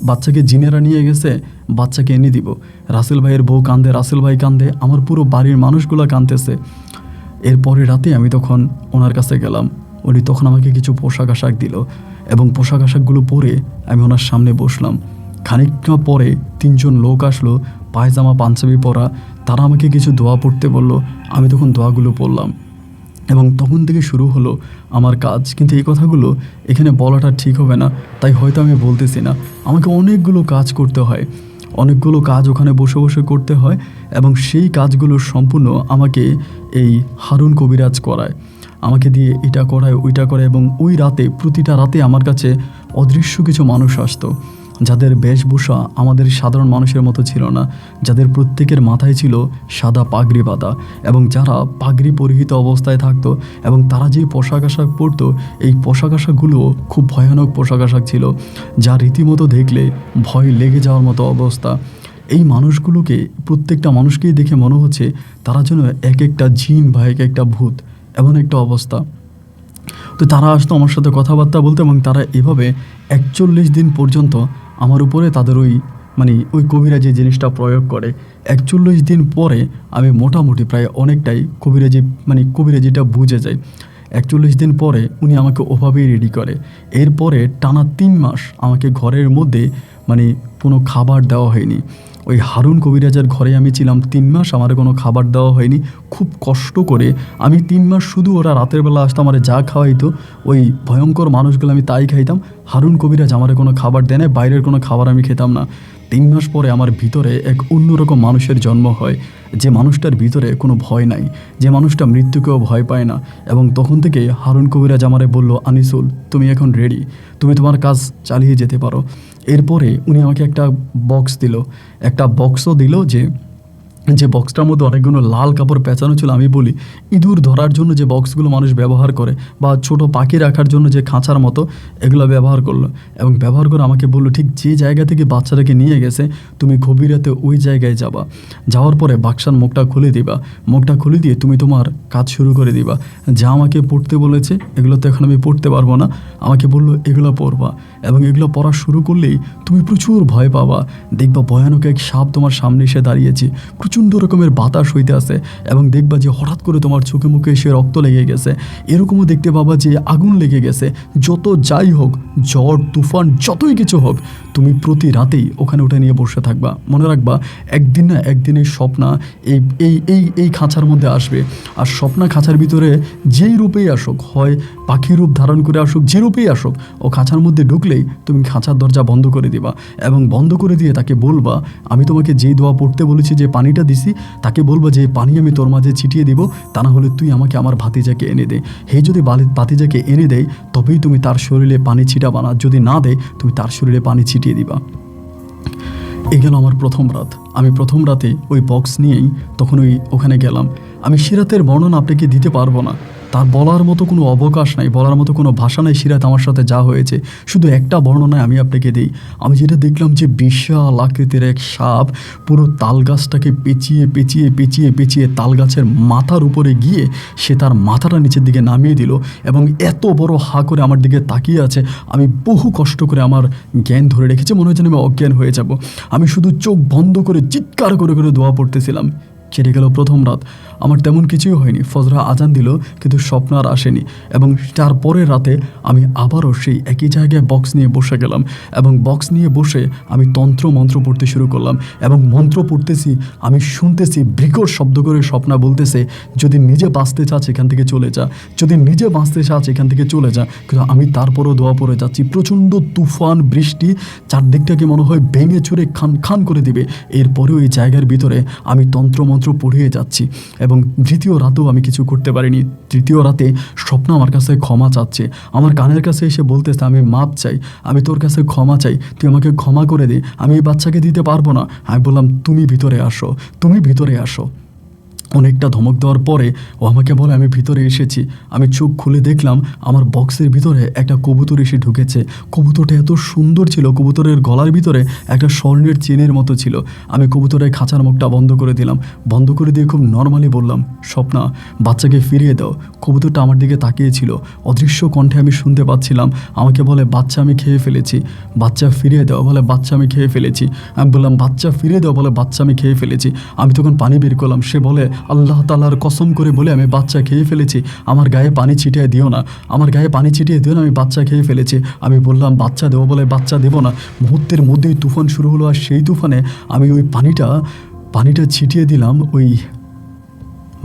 বাচ্চাকে জিনেরা নিয়ে গেছে, বাচ্চাকে এনে দিব। রাসেল ভাইয়ের বউ কান্দে, রাসেল ভাই কান্দে, আমার পুরো বাড়ির মানুষগুলো কাঁদতেছে। এরপরে রাতে আমি তখন ওনার কাছে গেলাম। উনি তখন আমাকে কিছু পোশাক আশাক দিল, এবং পোশাক আশাকগুলো পরে আমি ওনার সামনে বসলাম। খানিকটা পরে 3জন লোক আসলো, পায়জামা পাঞ্জাবি পরা। তারা আমাকে কিছু দোয়া পড়তে বলল। আমি তখন দোয়াগুলো পড়লাম, এবং তখন থেকে শুরু হলো আমার কাজ। কিন্তু এই কথাগুলো এখানে বলাটা ঠিক হবে না, তাই হয়তো আমি বলতেছি না। আমাকে অনেকগুলো কাজ করতে হয়, অনেকগুলো কাজ ওখানে বসে বসে করতে হয়, এবং সেই কাজগুলোর সম্পূর্ণ আমাকে এই হারুন কবিরাজ করায়, আমাকে দিয়ে এটা করায়, ওইটা করায়। এবং ওই রাতে, প্রতিটা রাতে আমার কাছে অদৃশ্য কিছু মানুষ আসতো, যাদের বেশভূষা আমাদের সাধারণ মানুষের মতো ছিল না, যাদের প্রত্যেকের মাথায় ছিল সাদা পাগড়ি বাঁধা, এবং যারা পাগড়ি পরিহিত অবস্থায় থাকতো, এবং তারা যে পোশাক আশাক পরতো, এই পোশাক আশাকগুলো খুব ভয়ানক পোশাক আশাক ছিল, যা রীতিমতো দেখলে ভয় লেগে যাওয়ার মতো অবস্থা। এই মানুষগুলোকে, প্রত্যেকটা মানুষকেই দেখে মনে হচ্ছে তারা যেন এক একটা জিন বা এক একটা ভূত, এমন একটা অবস্থা। তো তারা আসতো আমার সাথে কথাবার্তা বলতে, এবং তারা এভাবে 41 দিন পর্যন্ত আমার উপরে তাদের ওই কবিরাজি জিনিসটা প্রয়োগ করে। 41 দিন পরে আমি মোটামুটি প্রায় অনেকটাই কবিরাজিটা বুঝে যাই। 41 দিন পরে উনি আমাকে ওভাবেই রেডি করে। এরপরে টানা 3 মাস আমাকে ঘরের মধ্যে কোনো খাবার দেওয়া হয়নি। ওই হারুন কবিরাজের ঘরে আমি ছিলাম 3 মাস, আমার কোনো খাবার দেওয়া হয়নি। খুব কষ্ট করে আমি 3 মাস শুধু, ওরা রাতের বেলা আসতো, আমার যা খাওয়াইতো ওই ভয়ঙ্কর মানুষগুলো আমি তাই খাইতাম। হারুন কবিরাজ আমার কোনো খাবার দেয় না, বাইরের কোনো খাবার আমি খেতাম না। 3 মাস পরে আমার ভিতরে এক অন্যরকম মানুষের জন্ম হয়, যে মানুষটার ভিতরে কোনো ভয় নাই, যে মানুষটা মৃত্যুকেও ভয় পায় না। এবং তখন থেকে হারুন কবিরাজ আমারে বলল, আনিসুল, তুমি এখন রেডি, তুমি তোমার কাজ চালিয়ে যেতে পারো। এরপরে উনি আমাকে একটা বক্স দিল, একটা বক্সও দিল, যে যে বক্সটার মধ্যে অনেকগুলো লাল কাপড় পেঁচানো ছিল। আমি বলি, ইঁদুর ধরার জন্য যে বক্সগুলো মানুষ ব্যবহার করে বা ছোট পাখি রাখার জন্য যে খাঁচার মতো, এগুলো ব্যবহার করলো এবং ব্যবহার করে আমাকে বললো, ঠিক যে জায়গা থেকে বাচ্চাটাকে নিয়ে গেছে তুমি গভীর রাতে ওই জায়গায় যাবা, যাওয়ার পরে বাক্সার মুখটা খুলে দিবা, মুখটা খুলে দিয়ে তুমি তোমার কাজ শুরু করে দিবা। যা আমাকে পড়তে বলেছে, এগুলো তো এখন আমি পড়তে পারবো না, আমাকে বললো এগুলো পড়বা এবং এগুলো পড়া শুরু করলেই তুমি প্রচুর ভয় পাবা, দেখবা ভয়ানক এক সাপ তোমার সামনে এসে দাঁড়িয়েছে, প্রচণ্ড রকমের বাতাস হইতে আসে এবং দেখবা যে হঠাৎ করে তোমার চোখে মুখে এসে রক্ত লেগে গেছে, এরকমও দেখতে পাবা যে আগুন লেগে গেছে। যত যাই হোক, ঝড় তুফান যতই কিছু হোক, তুমি প্রতি রাতেই ওখানে উঠে নিয়ে বসে থাকবা। মনে রাখবা, একদিন না একদিনের স্বপ্না এই এই এই এই খাঁচার মধ্যে আসবে। আর স্বপ্না খাঁচার ভিতরে যেই রূপেই আসুক, হয় পাখি রূপ ধারণ করে আসুক, যে রূপেই আসুক, ও খাঁচার মধ্যে ঢুকলেই তুমি খাঁচার দরজা বন্ধ করে দিবা এবং বন্ধ করে দিয়ে তাকে বলবা, আমি তোমাকে যেই দোয়া পড়তে বলেছি, যে পানিটা দিছি, তাকে বলবা যে পানি আমি তোর মাঝে ছিটিয়ে দিব, তা না হলে তুই আমাকে আমার ভাতিজাকে এনে দে। হে যদি ভাতিজাকে এনে দেয় তবেই তুমি তার শরীরে পানি ছিটাবা না, যদি না দেয় তুমি তার শরীরে পানি ছিটিয়ে দিবা। এই গেল আমার প্রথম রাত। আমি প্রথম রাতে ওই বক্স নিয়েই তখন ওখানে গেলাম। আমি সিরাতের বর্ণনা আপনাকে দিতে পারবো না, তার বলার মতো কোনো অবকাশ নাই, বলার মতো কোনো ভাষা নাই। সিরাত আমার সাথে যা হয়েছে, শুধু একটা বর্ণনায় আমি আপনাকে দিই। আমি যেটা দেখলাম যে বিশাল আকৃতির এক সাপ পুরো তাল গাছটাকে পেঁচিয়ে পেঁচিয়ে পেঁচিয়ে পেঁচিয়ে তাল গাছের মাথার উপরে গিয়ে সে তার মাথাটা নিচের দিকে নামিয়ে দিল এবং এত বড় হা করে আমার দিকে তাকিয়ে আছে। আমি বহু কষ্ট করে আমার জ্ঞান ধরে রেখেছি, মনে হচ্ছে আমি অজ্ঞান হয়ে যাব। আমি শুধু চোখ বন্ধ করে চিৎকার করে করে দোয়া পড়তেছিলাম। কেটে গেল প্রথম রাত। আমার তেমন কিছুই হয়নি, ফজরা আজান দিল, কিন্তু স্বপ্ন আর আসেনি। এবং তার পরের রাতে আমি আবারও সেই একই জায়গায় বক্স নিয়ে বসে গেলাম এবং বক্স নিয়ে বসে আমি মন্ত্র পড়তে শুরু করলাম এবং মন্ত্র পড়তেছি, আমি শুনতেছি বিকট শব্দ করে স্বপ্না বলতেছে, যদি নিজে বাঁচতে চাস এখান থেকে চলে যা, যদি নিজে বাঁচতে চাস এখান থেকে চলে যা। কিন্তু আমি তারপরও দোয়া পড়ে যাচ্ছি। প্রচণ্ড তুফান বৃষ্টি, চারদিকটাকে মনে হয় ভেঙে চুরে খান খান করে দিবে। এরপরেও এই জায়গার ভিতরে আমি মন্ত্র পড়িয়ে যাচ্ছি এবং দ্বিতীয় রাতেও আমি কিছু করতে পারিনি। তৃতীয় রাতে স্বপ্ন আমার কাছে ক্ষমা চাচ্ছে, আমার কানের কাছে এসে বলতেছে, আমি মাপ চাই, আমি তোর কাছে ক্ষমা চাই, তুই আমাকে ক্ষমা করে দে, আমি এই বাচ্চাকে দিতে পারবো না। আমি বললাম, তুমি ভিতরে আসো, তুমি ভিতরে আসো। অনেকটা ধমক দেওয়ার পরে ও আমাকে বলে, আমি ভিতরে এসেছি। আমি চোখ খুলে দেখলাম আমার বক্সের ভিতরে একটা কবুতর এসে ঢুকেছে। কবুতরটা এত সুন্দর ছিল, কবুতরের গলার ভিতরে একটা স্বর্ণের চেনের মতো ছিল। আমি কবুতরের খাঁচার মুখটা বন্ধ করে দিলাম, বন্ধ করে দিয়ে খুব নর্মালি বললাম, স্বপ্না বাচ্চাকে ফিরিয়ে দাও। কবুতরটা আমার দিকে তাকিয়েছিল, অদৃশ্য কণ্ঠে আমি শুনতে পাচ্ছিলাম, আমাকে বলে, বাচ্চা আমি খেয়ে ফেলেছি, বাচ্চা ফিরিয়ে দাও। বলে, বাচ্চা আমি খেয়ে ফেলেছি। আমি বললাম, বাচ্চা ফিরিয়ে দাও। বলে, বাচ্চা আমি খেয়ে ফেলেছি। আমি তখন পানি বের করলাম। সে বলে, আল্লাহ তাআলার কসম করে বলে, আমি বাচ্চা খেয়ে ফেলেছি, আমার গায়ে পানি ছিটিয়ে দিও না, আমার গায়ে পানি ছিটিয়ে দিও না, আমি বাচ্চা খেয়ে ফেলেছি। আমি বললাম, বাচ্চা দেবো। বলে, বাচ্চা দেবো না। মুহূর্তের মধ্যেই তুফান শুরু হলো আর সেই তুফানে আমি ওই পানিটা ছিটিয়ে দিলাম ওই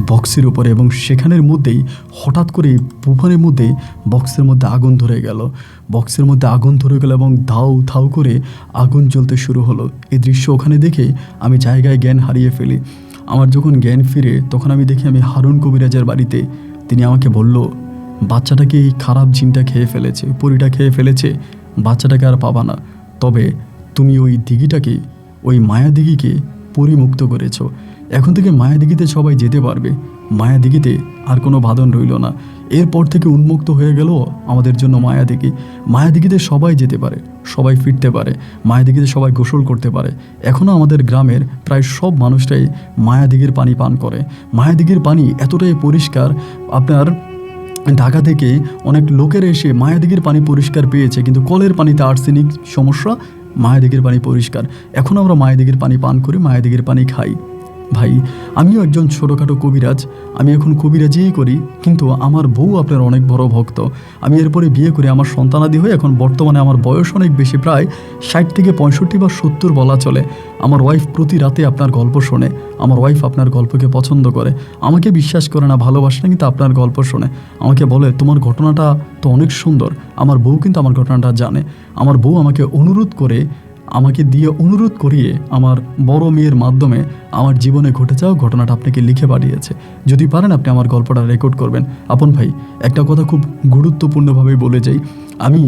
বক্সের উপরে এবং সেখানের মধ্যেই হঠাৎ করে তুফানের মধ্যেই বক্সের মধ্যে আগুন ধরে গেল। বক্সের মধ্যে আগুন ধরে গেল এবং ধাউ ধাউ করে আগুন জ্বলতে শুরু হলো। এই দৃশ্য ওখানে দেখে আমি জায়গায় জ্ঞান হারিয়ে ফেলি। আমার যখন জ্ঞান ফিরে তখন আমি দেখি আমি হারুন কবিরাজের বাড়িতে। তিনি আমাকে বলল, বাচ্চাটাকে এই খারাপ জিনটা খেয়ে ফেলেছে, পরীটা খেয়ে ফেলেছে, বাচ্চাটাকে আর পাবা না। তবে তুমি ওই দিঘিটাকে, ওই মায়া দিঘিকে পরিমুক্ত করেছো। এখন থেকে মায়া দিঘিতে সবাই যেতে পারবে, মায়া দিঘিতে আর কোনো বাঁধন রইল না। এরপর থেকে উন্মুক্ত হয়ে গেল আমাদের জন্য মায়া দিঘি। মায়া দিঘিতে সবাই যেতে পারে, সবাই ফিরতে পারে, মায়া দিঘিতে সবাই গোসল করতে পারে। এখনও আমাদের গ্রামের প্রায় সব মানুষরাই মায়া দিঘির পানি পান করে। মায়া দিঘির পানি এতটাই পরিষ্কার, আপনার ঢাকা থেকে অনেক লোকের এসে মায়াদিঘির পানি পরিষ্কার পেয়েছে, কিন্তু কলের পানিতে আর্সেনিক সমস্যা, মায়াদিঘির পানি পরিষ্কার। এখন আমরা মায়াদিঘির পানি পান করি, মায়াদিঘির পানি খাই। ভাই, আমিও একজন ছোটোখাটো কবিরাজ, আমি এখন কবিরাজিই করি, কিন্তু আমার বউ আপনার অনেক বড় ভক্ত। আমি এরপরে বিয়ে করে আমার সন্তানাদি হয়ে এখন বর্তমানে আমার বয়স অনেক বেশি, প্রায় 60 থেকে 65 বা 70 বলা চলে। আমার ওয়াইফ প্রতি রাতে আপনার গল্প শোনে, আমার ওয়াইফ আপনার গল্পকে পছন্দ করে, আমাকে বিশ্বাস করে না, ভালোবাসে না, কিন্তু আপনার গল্প শোনে। আমাকে বলে, তোমার ঘটনাটা তো অনেক সুন্দর। আমার বউ কিন্তু আমার ঘটনাটা জানে। আমার বউ আমাকে অনুরোধ করিয়ে আমার বড় মেয়ের মাধ্যমে আমার জীবনে ঘটে যাওয়া ঘটনাটা আপনাকে লিখে পাঠিয়েছে। যদি পারেন আপনি আমার গল্পটা রেকর্ড করবেন। আপন ভাই, একটা কথা খুব গুরুত্বপূর্ণভাবে বলে যাই, আমি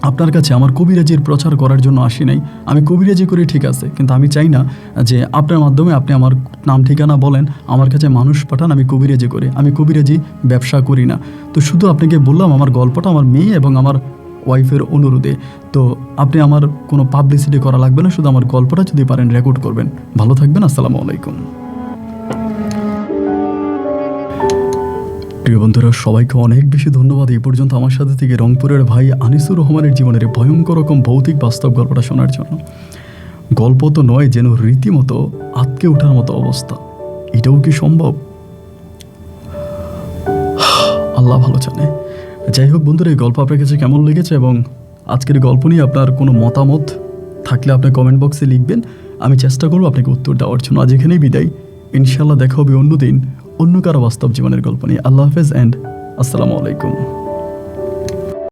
আপনার কাছে আমার কবিরাজির প্রচার করার জন্য আসি নাই। আমি কবিরাজি করি ঠিক আছে, কিন্তু আমি চাই না যে আপনার মাধ্যমে আপনি আমার নাম ঠিকানা বলেন, আমার কাছে মানুষ পাঠান, আমি কবিরাজি করি। আমি কবিরাজি ব্যবসা করি না। তো শুধু আপনাকে বললাম আমার গল্পটা আমার মেয়ে এবং আমার ওয়াইফের অনুরোধে। তো আপনি আমার কোনো পাবলিসিটি করা লাগবে না, শুধু আমার গল্পটা যদি পারেন রেকর্ড করবেন। ভালো থাকবেন। আসসালামু আলাইকুম। প্রিয় বন্ধুরা, সবাইকে অনেক বেশি ধন্যবাদ এই পর্যন্ত আমার সাথে থেকে রংপুরের ভাই আনিসুর রহমানের জীবনের ভয়ঙ্কর রকম ভৌতিক বাস্তব গল্পটা শোনার জন্য। গল্প তো নয়, যেন রীতিমতো আটকে ওঠার মতো অবস্থা। এটাও কি সম্ভব? আল্লাহ ভালো জানে। যাই হোক বন্ধুরা, এই গল্প আপনার কাছে কেমন লেগেছে এবং আজকের গল্প নিয়ে আপনার কোনো মতামত থাকলে আপনি কমেন্ট বক্সে লিখবেন। আমি চেষ্টা করবো আপনাকে উত্তর দেওয়ার জন্য। আজ এখানেই বিদায়। ইনশাল্লাহ দেখা হবে অন্য দিন অন্য কারো বাস্তব জীবনের গল্প নিয়ে। আল্লাহ হাফেজ অ্যান্ড আসসালামু আলাইকুম।